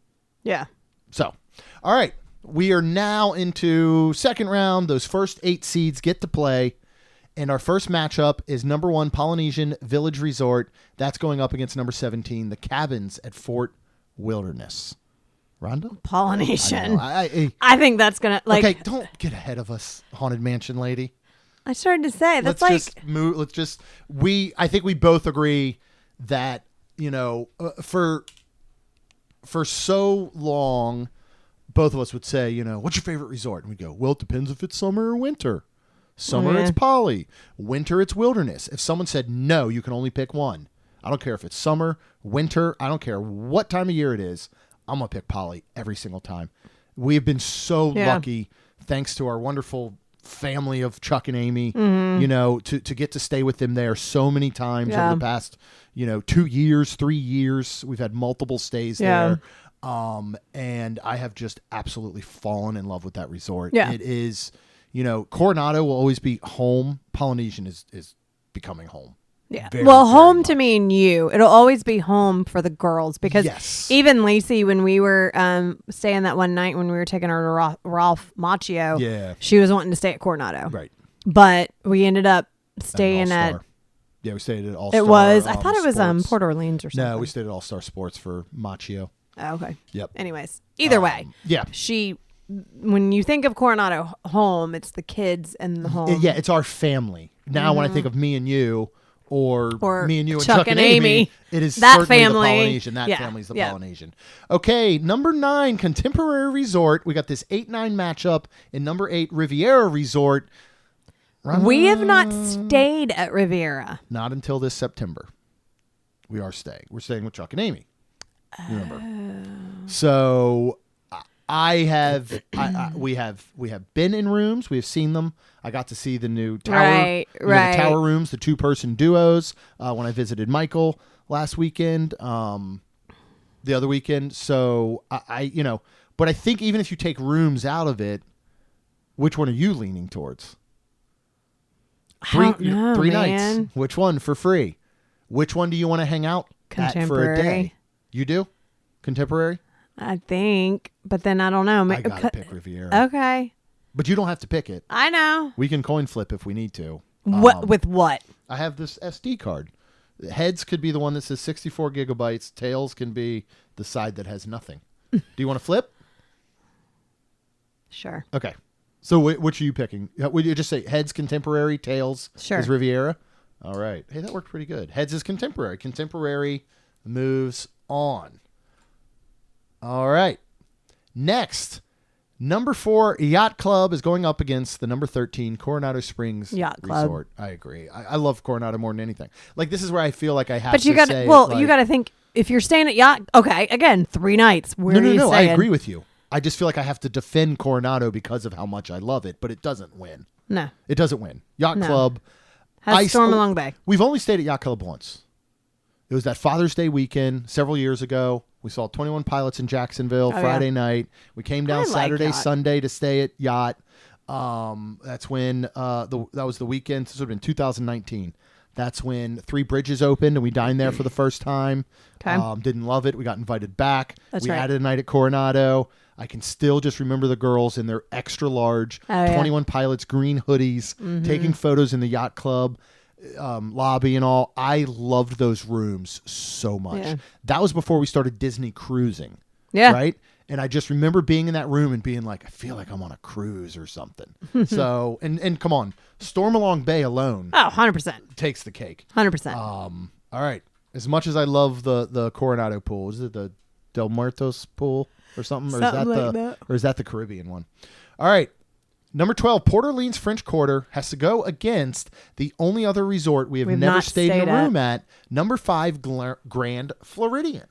S3: Yeah.
S1: So, all right. We are now into second round. Those first 8 seeds get to play. And our first matchup is number 1, Polynesian Village Resort. That's going up against number 17, the Cabins at Fort Wilderness. Rhonda?
S3: Polynesian.
S1: I
S3: think that's going to, like.
S1: Okay, don't get ahead of us, Haunted Mansion lady.
S3: I started to say, that's
S1: Let's just move. I think we both agree that, for so long, both of us would say, what's your favorite resort? And we go, well, it depends if it's summer or winter. Summer, it's Poly. Winter, it's Wilderness. If someone said, no, you can only pick one. I don't care if it's summer, winter. I don't care what time of year it is. I'm going to pick Poly every single time. We have been so lucky, thanks to our wonderful family of Chuck and Amy, to get to stay with them there so many times over the past, 2 years, 3 years. We've had multiple stays there. And I have just absolutely fallen in love with that resort.
S3: Yeah.
S1: It is, Coronado will always be home. Polynesian is becoming home.
S3: Yeah.
S1: Very,
S3: well,
S1: very
S3: home
S1: much.
S3: to me and you, it'll always be home for the girls because even Lacey, when we were staying that one night when we were taking her to Ralph Macchio, she was wanting to stay at Coronado.
S1: Right.
S3: But we ended up staying at.
S1: Yeah, we stayed at All-Star.
S3: It was. I thought it was
S1: Sports.
S3: Port Orleans or something.
S1: No, we stayed at All-Star Sports for Macchio.
S3: Oh, okay.
S1: Yep.
S3: Anyways, either way.
S1: Yeah.
S3: When you think of Coronado home, it's the kids and the home.
S1: Yeah, it's our family. Now, when I think of me and you, or me and you and
S3: Chuck
S1: and Amy, it is
S3: that
S1: certainly
S3: family.
S1: The Polynesian. That family's the Polynesian. Okay, number 9, Contemporary Resort. We got this 8-9 matchup in number 8, Riviera Resort.
S3: We have not stayed at Riviera.
S1: Not until this September. We are staying. We're staying with Chuck and Amy. Remember? So we have been in rooms. We have seen them. I got to see the new tower, the tower rooms, the 2-person duos when I visited Michael last weekend, the other weekend. So but I think even if you take rooms out of it, which one are you leaning towards?
S3: I don't know,
S1: 3
S3: man.
S1: nights. Which one for free? Which one do you want to hang out at for a day? You do? Contemporary?
S3: I think, but then I don't know.
S1: I gotta pick Riviera.
S3: Okay.
S1: But you don't have to pick it.
S3: I know.
S1: We can coin flip if we need to.
S3: With what?
S1: I have this SD card. Heads could be the one that says 64 gigabytes. Tails can be the side that has nothing. Do you want to flip?
S3: Sure.
S1: Okay. So which are you picking? Would you just say heads Contemporary, tails is Riviera? All right. Hey, that worked pretty good. Heads is Contemporary. Contemporary moves on. All right. Next, number 4 Yacht Club is going up against the number 13 Coronado Springs
S3: Yacht Club.
S1: Resort. I agree. I love Coronado more than anything. Like, this is where I feel like I have
S3: but
S1: to
S3: you got
S1: say.
S3: Well, you got to think if you're staying at Yacht. Okay, again, 3 nights. Where are you
S1: No. I
S3: staying?
S1: agree with you. I just feel like I have to defend Coronado because of how much I love it, but it doesn't win.
S3: No,
S1: It doesn't win. Yacht Club
S3: has Stormalong Bay.
S1: We've only stayed at Yacht Club once. It was that Father's Day weekend several years ago. We saw 21 Pilots in Jacksonville Friday night. We came down Saturday, Sunday to stay at Yacht. That's when that was the weekend. This would have been 2019. That's when Three Bridges opened, and we dined there for the first time.
S3: Okay.
S1: Didn't love it. We got invited back.
S3: We
S1: added a night at Coronado. I can still just remember the girls in their extra large 21 Pilots green hoodies, taking photos in the Yacht Club lobby and all. I loved those rooms so much. Yeah. That was before we started Disney cruising.
S3: Yeah.
S1: Right? And I just remember being in that room and being like, I feel like I'm on a cruise or something. So, and come on, Stormalong Bay alone
S3: 100%.
S1: takes the cake.
S3: 100%.
S1: All right. As much as I love the Coronado pool, is it the Del Muertos pool or something? Or is that the Caribbean one? All right. Number 12, Port Orleans French Quarter has to go against the only other resort we've never stayed in a room at. Number 5, Grand Floridian.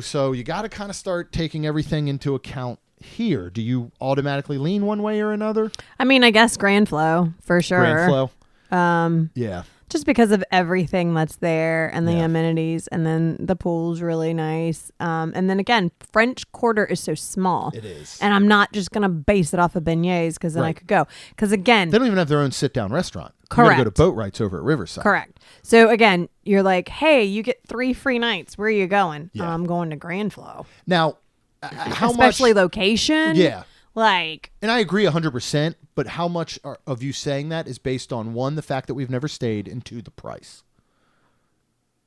S1: So you got to kind of start taking everything into account here. Do you automatically lean one way or another?
S3: I mean, I guess Grand Flow for sure.
S1: Grand Flow. Yeah.
S3: Just because of everything that's there and the amenities, and then the pool's really nice. And then again, French Quarter is so small.
S1: It is.
S3: And I'm not just going to base it off of beignets because then I could go. Because again,
S1: they don't even have their own sit-down restaurant.
S3: Correct.
S1: You got to go to boat rides over at Riverside.
S3: Correct. So again, you're like, hey, you get 3 free nights. Where are you going?
S1: Yeah.
S3: I'm going to Grand Flow.
S1: Now, how
S3: Especially
S1: much?
S3: location.
S1: Yeah.
S3: Like,
S1: and I agree 100%, but how much of you saying that is based on, 1, the fact that we've never stayed, and 2, the price?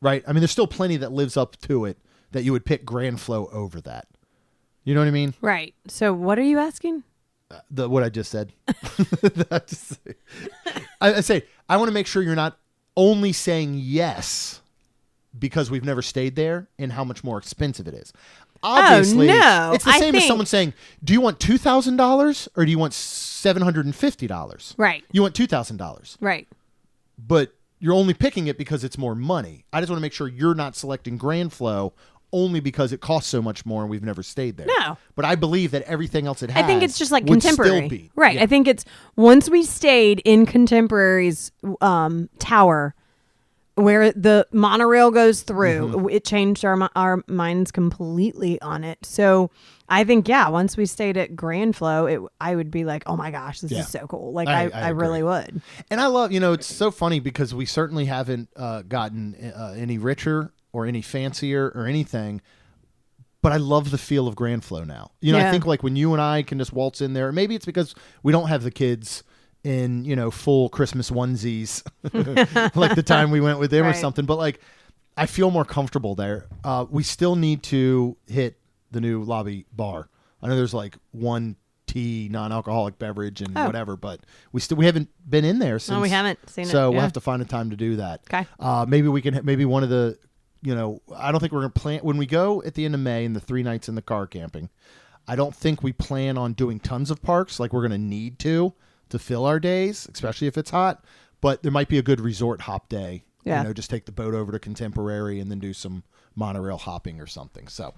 S1: Right? I mean, there's still plenty that lives up to it that you would pick Grand Flow over that. You know what I mean?
S3: right. So what are you asking?
S1: What I just said. I say, I want to make sure you're not only saying yes because we've never stayed there and how much more expensive it is. Obviously,
S3: no.
S1: It's the same as someone saying, do you want $2,000 or do you want $750?
S3: Right.
S1: You want $2,000.
S3: Right.
S1: But you're only picking it because it's more money. I just want to make sure you're not selecting Grand Flow only because it costs so much more and we've never stayed there.
S3: No.
S1: But I believe that everything else it has
S3: I think it's just like
S1: would
S3: Contemporary.
S1: still be.
S3: Right.
S1: Yeah.
S3: I think it's once we stayed in Contemporary's tower where the monorail goes through, it changed our minds completely on it. So I think, once we stayed at Grand Flow, I would be like, oh my gosh, this is so cool. Like I really would.
S1: And I love, it's so funny because we certainly haven't gotten any richer or any fancier or anything, but I love the feel of Grand Flow now. I think like when you and I can just waltz in there, maybe it's because we don't have the kids in, full Christmas onesies, like the time we went with them or something. But like, I feel more comfortable there. We still need to hit the new lobby bar. I know there's like one tea, non-alcoholic beverage and whatever, but we haven't been in there since.
S3: No, we haven't seen it.
S1: So we'll have to find a time to do that.
S3: Okay.
S1: Maybe one of the, I don't think we're going to plan when we go at the end of May and the 3 nights in the car camping. I don't think we plan on doing tons of parks. Like we're going to need to fill our days, especially if it's hot, but there might be a good resort hop day.
S3: Yeah.
S1: Just take the boat over to Contemporary and then do some monorail hopping or something. So,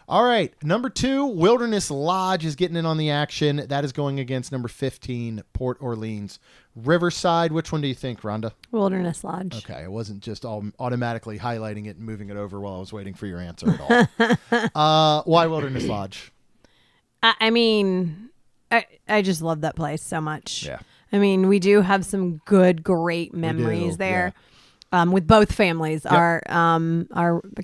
S1: all right. Number 2, Wilderness Lodge is getting in on the action. That is going against number 15, Port Orleans Riverside. Which one do you think, Rhonda?
S3: Wilderness Lodge.
S1: Okay. I wasn't just automatically highlighting it and moving it over while I was waiting for your answer at all. Why Wilderness Lodge?
S3: I mean, I just love that place so much.
S1: Yeah.
S3: I mean, we do have some great memories there. With both families, our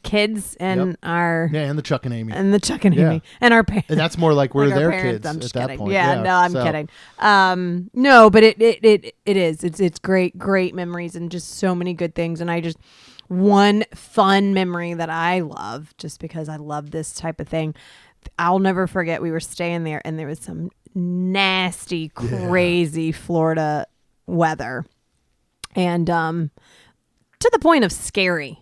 S3: kids and our
S1: and the Chuck and Amy
S3: and our parents.
S1: And that's more like we're
S3: like
S1: their
S3: parents.
S1: kids
S3: I'm
S1: at
S3: just
S1: that
S3: kidding.
S1: point.
S3: Yeah, no, I'm kidding. No, but it is. It's great memories and just so many good things. And one fun memory that I love, just because I love this type of thing. I'll never forget. We were staying there, and there was some nasty, crazy Florida weather, and to the point of scary,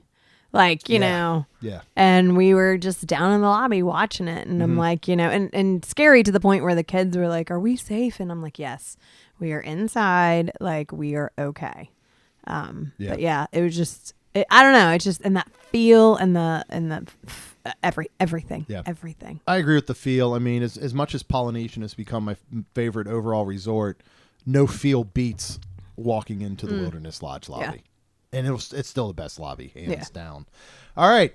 S3: like you know.
S1: Yeah.
S3: And we were just down in the lobby watching it, and I'm like, and scary to the point where the kids were like, "Are we safe?" And I'm like, "Yes, we are inside. Like we are okay." But it was just. I don't know. It's just and that feel and the everything.
S1: Yeah.
S3: Everything.
S1: I agree with the feel. I mean, as much as Polynesian has become my favorite overall resort, no feel beats walking into the Wilderness Lodge lobby, and it's still the best lobby, hands down. All right,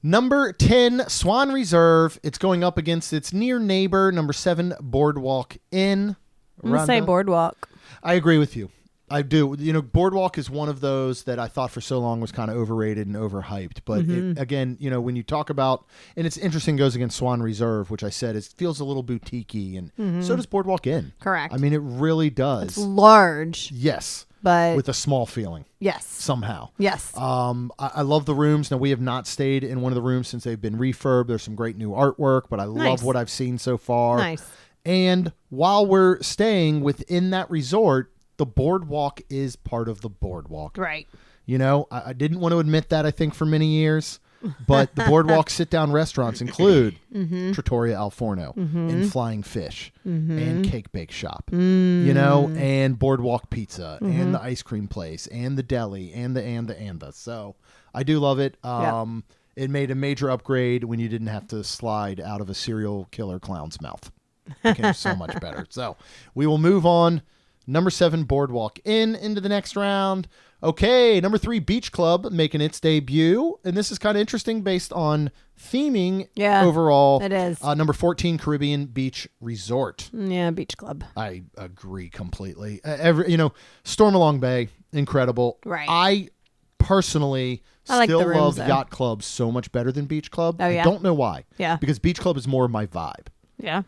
S1: number 10, Swan Reserve. It's going up against its near neighbor, number 7, Boardwalk Inn.
S3: I'm gonna say Boardwalk.
S1: I agree with you. I do. Boardwalk is one of those that I thought for so long was kind of overrated and overhyped. But again, when you talk about, and it's interesting, goes against Swan Reserve, which I said it feels a little boutique-y, and so does Boardwalk Inn.
S3: Correct.
S1: I mean, it really does.
S3: It's large.
S1: Yes.
S3: but
S1: with a small feeling
S3: yes,
S1: somehow.
S3: yes.
S1: I love the rooms. Now, we have not stayed in one of the rooms since they've been refurbed. There's some great new artwork, but I love what I've seen so far.
S3: Nice.
S1: And while we're staying within that resort, the boardwalk is part of the boardwalk.
S3: Right.
S1: You know, I didn't want to admit that, I think, for many years. But the boardwalk sit-down restaurants include Trattoria Al Forno and Flying Fish and Cake Bake Shop, you know, and Boardwalk Pizza and the ice cream place and the deli and the. So I do love it. It made a major upgrade when you didn't have to slide out of a serial killer clown's mouth. It became so much better. So we will move on. Number 7, Boardwalk Inn into the next round. Okay, number 3, Beach Club making its debut. And this is kind of interesting based on theming overall.
S3: It is.
S1: Number 14, Caribbean Beach Resort.
S3: Yeah, Beach Club.
S1: I agree completely. Stormalong Bay, incredible.
S3: Right.
S1: I personally
S3: like
S1: still
S3: the rooms,
S1: love
S3: though.
S1: Yacht Club so much better than Beach Club.
S3: Oh, yeah?
S1: I don't know why.
S3: Yeah.
S1: Because Beach Club is more my vibe.
S3: Yeah.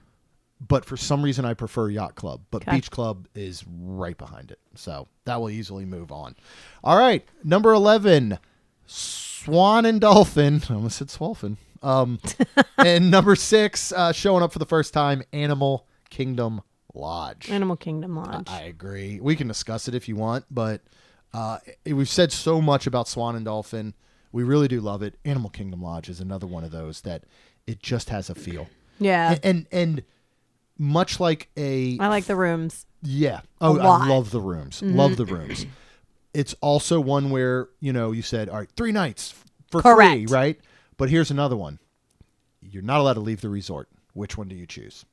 S1: But for some reason, I prefer Yacht Club. But
S3: Okay.
S1: Beach Club is right behind it. So that will easily move on. All right. Number 11, Swan and Dolphin. I almost said Swolfin. And number 6, showing up for the first time, Animal Kingdom Lodge.
S3: Animal Kingdom Lodge.
S1: I agree. We can discuss it if you want. But we've said so much about Swan and Dolphin. We really do love it. Animal Kingdom Lodge is another one of those that it just has a feel.
S3: Yeah.
S1: And much like
S3: I like the rooms.
S1: yeah.
S3: A lot.
S1: I love the rooms. Love the rooms. It's also one where, you know, you said, all right, 3 nights for free,
S3: Correct.
S1: right? But here's another one. You're not allowed to leave the resort. Which one do you choose?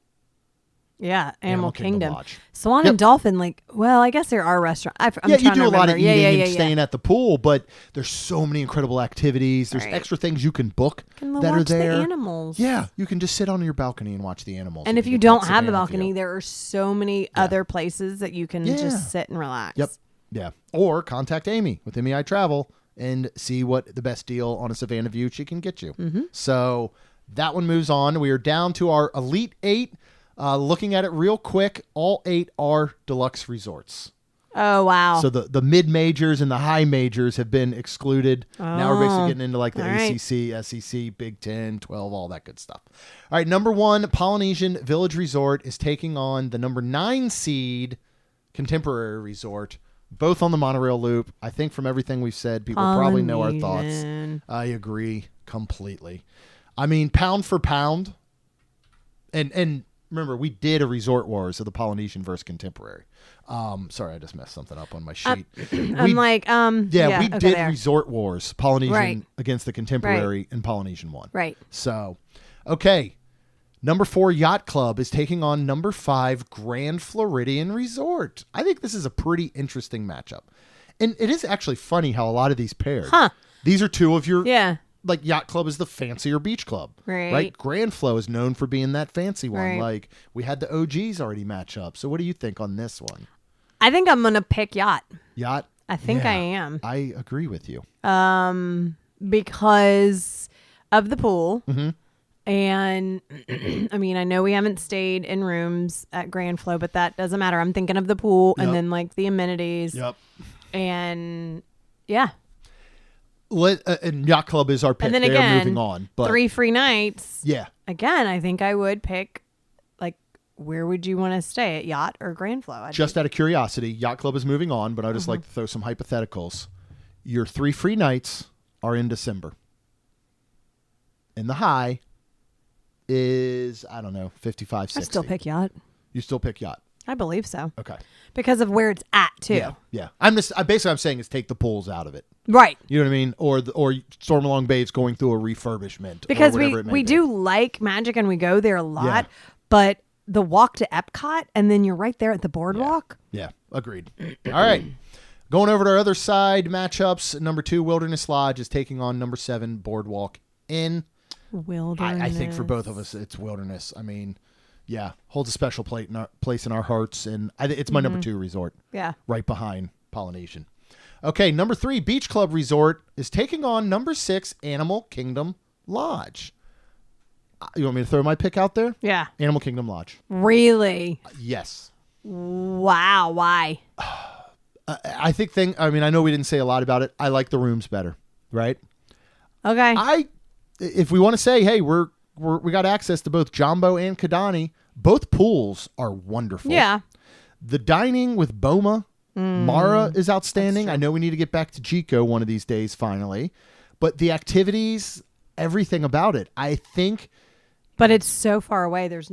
S3: Yeah, Animal Kingdom.
S1: Lodge.
S3: Swan and Dolphin, I guess there are restaurants. I'm
S1: Yeah,
S3: trying
S1: you
S3: to
S1: do a lot of
S3: remember.
S1: eating and staying at the pool, but there's so many incredible activities. There's
S3: Right.
S1: extra things you can book
S3: Can
S1: that are
S3: watch
S1: there.
S3: the animals.
S1: Yeah, you can just sit on your balcony and watch the animals.
S3: And if you
S1: get
S3: don't
S1: that
S3: have a
S1: Savannah
S3: balcony,
S1: view.
S3: there are so many other places that you can just sit and relax.
S1: Yep. Yeah. Or contact Amy with MEI Travel and see what the best deal on a Savannah view she can get you. So that one moves on. We are down to our Elite 8. Looking at it real quick, all 8 are deluxe resorts.
S3: Oh, wow.
S1: So the mid majors and the high majors have been excluded. Now we're basically getting into like the
S3: All right.
S1: ACC, SEC, Big 10, 12, all that good stuff. All right, number 1, Polynesian Village Resort is taking on the number 9 seed Contemporary Resort, both on the monorail loop. I think from everything we've said, people probably know our thoughts.
S3: Polynesian.
S1: I agree completely. I mean, pound for pound, and remember, we did a Resort Wars of the Polynesian versus Contemporary. Sorry, I just messed something up on my sheet.
S3: I'm
S1: we
S3: okay,
S1: did
S3: there.
S1: Resort Wars, Polynesian
S3: Right.
S1: against the Contemporary, and Polynesian won.
S3: Right.
S1: So, okay. Number 4, Yacht Club is taking on number 5, Grand Floridian Resort. I think this is a pretty interesting matchup. And it is actually funny how a lot of these paired.
S3: Huh.
S1: These are 2 of your...
S3: Yeah.
S1: Like Yacht Club is the fancier beach club,
S3: Right.
S1: Grand Flow is known for being that fancy one.
S3: Right.
S1: Like we had the OGs already match up. So what do you think on this one?
S3: I think I'm going to pick Yacht.
S1: Yacht?
S3: I think
S1: Yeah,
S3: I am.
S1: I agree with you.
S3: Because of the pool.
S1: Mm-hmm.
S3: And I mean, I know we haven't stayed in rooms at Grand Flow, but that doesn't matter. I'm thinking of the pool
S1: Yep.
S3: and then like the amenities.
S1: Yep.
S3: And yeah.
S1: And Yacht Club is our pick.
S3: And then
S1: They're
S3: again,
S1: moving on. But
S3: 3 free nights.
S1: yeah.
S3: Again, I think I would pick, like, where would you want to stay, at Yacht or Grand Flow?
S1: Just out of curiosity, Yacht Club is moving on, but I just like to throw some hypotheticals. Your 3 free nights are in December. And the high is, I don't know, 55, 60.
S3: I still pick Yacht.
S1: You still pick Yacht.
S3: I believe so.
S1: Okay.
S3: Because of where it's at, too.
S1: Yeah. Yeah. Basically I'm saying is take the pools out of it.
S3: Right.
S1: You know what I mean? Or Stormalong Bay is going through a refurbishment.
S3: Because
S1: or whatever it may
S3: we
S1: be.
S3: do like Magic and we go there a lot,
S1: Yeah.
S3: but the walk to Epcot and then you're right there at the boardwalk.
S1: Yeah, agreed. All right. Going over to our other side matchups, number 2, Wilderness Lodge is taking on number 7, Boardwalk Inn.
S3: Wilderness.
S1: I think for both of us, it's Wilderness. I mean, yeah, holds a special place in our hearts, and it's my number 2 resort.
S3: Yeah.
S1: Right behind Polynesian. Okay, number 3, Beach Club Resort is taking on number 6, Animal Kingdom Lodge. You want me to throw my pick out there?
S3: Yeah.
S1: Animal Kingdom Lodge.
S3: Really?
S1: Yes.
S3: Wow. Why?
S1: I think I know we didn't say a lot about it. I like the rooms better, right?
S3: Okay.
S1: If we want to say, hey, we got access to both Jumbo and Kidani, both pools are wonderful.
S3: Yeah.
S1: The dining with Boma, Mara is outstanding. I know we need to get back to Chico one of these days finally, but the activities, everything about it, I think.
S3: But it's so far away. There's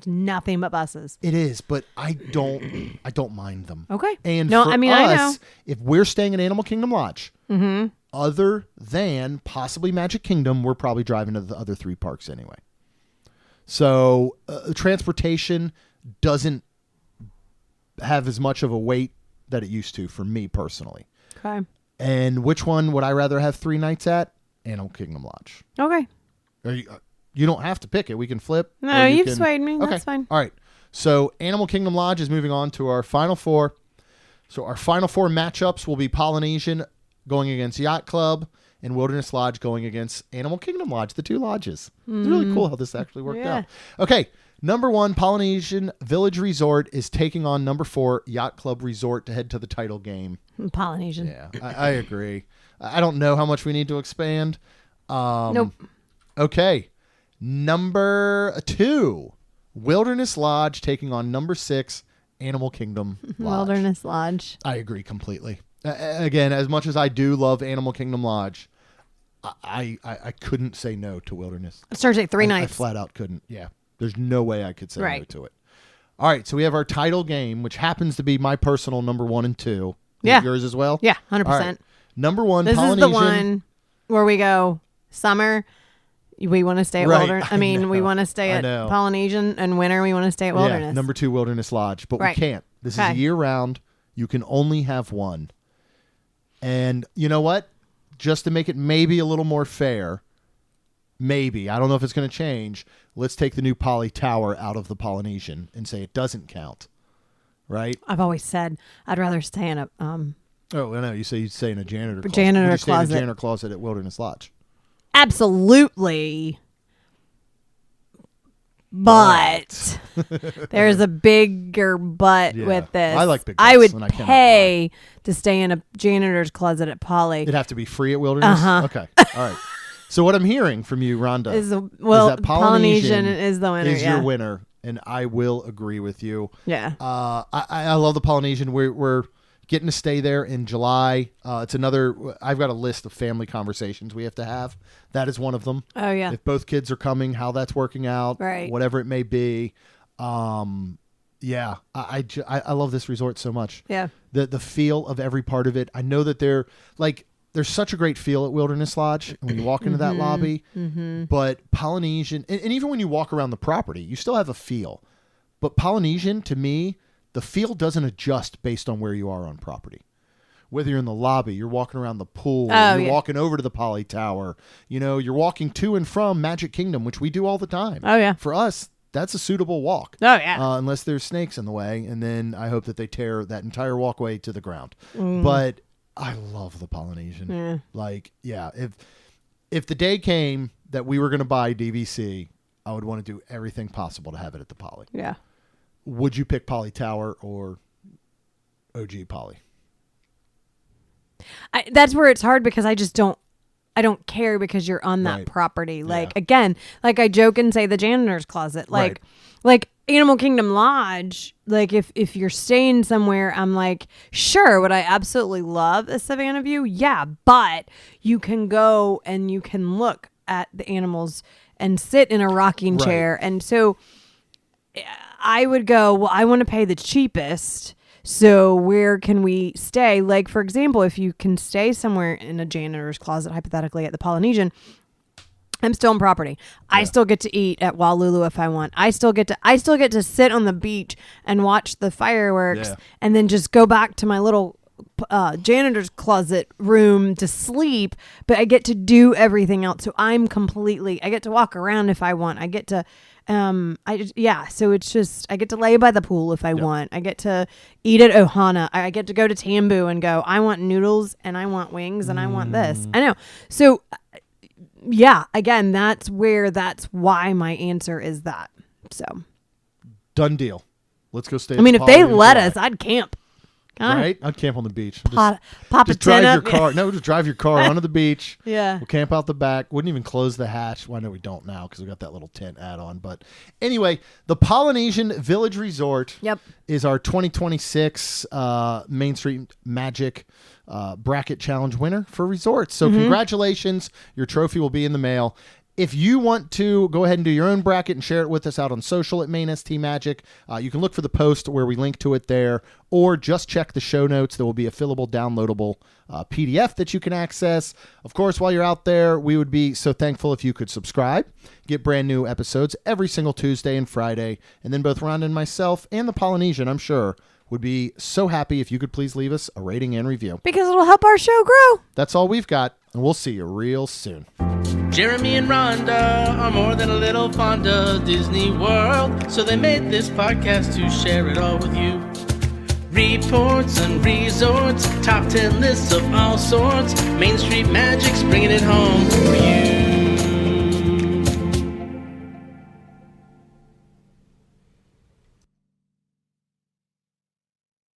S3: nothing but buses.
S1: It is, but I don't mind them.
S3: Okay.
S1: And
S3: I
S1: us,
S3: know.
S1: if we're staying at Animal Kingdom Lodge, other than possibly Magic Kingdom, we're probably driving to the other 3 parks anyway. So transportation doesn't have as much of a weight that it used to for me personally.
S3: Okay.
S1: And which one would I rather have 3 nights at? Animal Kingdom Lodge.
S3: Okay.
S1: You don't have to pick it. We can flip.
S3: No, you've swayed me.
S1: Okay.
S3: That's fine.
S1: All right. So Animal Kingdom Lodge is moving on to our final 4. So our final 4 matchups will be Polynesian going against Yacht Club and Wilderness Lodge going against Animal Kingdom Lodge, the 2 lodges. It's really cool how this actually worked out. Okay. Number 1, Polynesian Village Resort is taking on number 4, Yacht Club Resort to head to the title game.
S3: Polynesian.
S1: Yeah, I agree. I don't know how much we need to expand.
S3: Nope.
S1: Okay. Number 2, Wilderness Lodge taking on number 6, Animal Kingdom Lodge.
S3: Wilderness Lodge.
S1: I agree completely. Again, as much as I do love Animal Kingdom Lodge, I couldn't say no to Wilderness.
S3: Starts at 3
S1: I
S3: nights.
S1: flat out couldn't. Yeah. There's no way I could say no
S3: Right.
S1: to it. All right. So we have our title game, which happens to be my personal number 1 and 2. Is
S3: Yeah.
S1: it yours as well?
S3: Yeah, 100%.
S1: All right. Number 1,
S3: This
S1: Polynesian.
S3: is the one where we go summer. We want to stay at
S1: Right,
S3: Wilderness.
S1: I know.
S3: We want to stay
S1: I
S3: at
S1: know.
S3: Polynesian, and winter we want to stay at Wilderness.
S1: Yeah, number 2, Wilderness Lodge. But
S3: Right.
S1: we can't. This
S3: Okay.
S1: is year round. You can only have one. And you know what? Just to make it maybe a little more fair, maybe, I don't know if it's going to change, let's take the new Poly Tower out of the Polynesian and say it doesn't count. Right?
S3: I've always said I'd rather stay in a
S1: Oh, I know. You say you'd stay in a janitor closet.
S3: Janitor
S1: Would you stay in
S3: closet.
S1: a janitor closet at Wilderness Lodge?
S3: absolutely. But there's a bigger but
S1: Yeah.
S3: with this.
S1: I like big
S3: I
S1: butts,
S3: would
S1: and I cannot
S3: pay to stay in a janitor's closet at Poly.
S1: It'd have to be free at Wilderness?
S3: Uh-huh.
S1: Okay. All right. So what I'm hearing from you, Rhonda,
S3: Is
S1: is that
S3: Polynesian is the winner.
S1: is
S3: yeah.
S1: your winner, and I will agree with you.
S3: Yeah.
S1: I love the Polynesian. We're getting to stay there in July. It's another. I've got a list of family conversations we have to have. That is one of them.
S3: Oh yeah.
S1: If both kids are coming, how that's working out,
S3: Right.
S1: whatever it may be. Yeah, I love this resort so much.
S3: Yeah.
S1: The feel of every part of it. I know that there's such a great feel at Wilderness Lodge when you walk into that lobby. But Polynesian, and even when you walk around the property, you still have a feel. But Polynesian, to me, the feel doesn't adjust based on where you are on property. Whether you're in the lobby, you're walking around the pool, you're walking over to the Poly Tower, you're walking to and from Magic Kingdom, which we do all the time.
S3: Oh yeah.
S1: For us, that's a suitable walk.
S3: Oh yeah.
S1: Unless there's snakes in the way, and then I hope that they tear that entire walkway to the ground. But I love the Polynesian.
S3: Yeah.
S1: If the day came that we were going to buy DVC, I would want to do everything possible to have it at the Poly.
S3: Yeah.
S1: Would you pick Poly Tower or OG Poly?
S3: That's where it's hard because I don't care because you're on that
S1: Right.
S3: property. Like
S1: Yeah.
S3: again, like I joke and say the janitor's closet. Like Animal Kingdom Lodge, like if you're staying somewhere, I'm like, sure, would I absolutely love a Savannah view? Yeah, but you can go and you can look at the animals and sit in a rocking
S1: Right.
S3: chair. And so I would go, well, I want to pay the cheapest. So where can we stay? Like, for example, if you can stay somewhere in a janitor's closet, hypothetically at the Polynesian, I'm still on property. I still get to eat at Walulu if I want. I still get to sit on the beach and watch the fireworks and then just go back to my little janitor's closet room to sleep, but I get to do everything else. So I get to walk around if I want. I get to so it's just, I get to lay by the pool if I want. I get to eat at Ohana. I get to go to Tambu and go, I want noodles and I want wings and I want this. I know. So yeah, again, that's why my answer is that. So
S1: Done deal. Let's go stay.
S3: I mean, if they let us, I'd camp.
S1: Right? I'd camp on the beach.
S3: Pop a
S1: Just drive
S3: tent
S1: your
S3: up.
S1: car. No, just drive your car onto the beach.
S3: Yeah.
S1: We'll camp out the back. Wouldn't even close the hatch. Well, I know we don't now because we got that little tent add-on. But anyway, the Polynesian Village Resort is our 2026 Main Street Magic Bracket Challenge winner for resorts. So congratulations. Your trophy will be in the mail. If you want to go ahead and do your own bracket and share it with us out on social at Main ST Magic, you can look for the post where we link to it there, or just check the show notes. There will be a fillable, downloadable PDF that you can access. Of course, while you're out there, we would be so thankful if you could subscribe, get brand new episodes every single Tuesday and Friday, and then both Rhonda and myself and the Polynesian, I'm sure, would be so happy if you could please leave us a rating and review.
S3: Because it'll help our show grow.
S1: That's all we've got, and we'll see you real soon.
S2: Jeremy and Rhonda are more than a little fond of Disney World, so they made this podcast to share it all with you. Reports and resorts, top 10 lists of all sorts, Main Street Magic's bringing it home for you.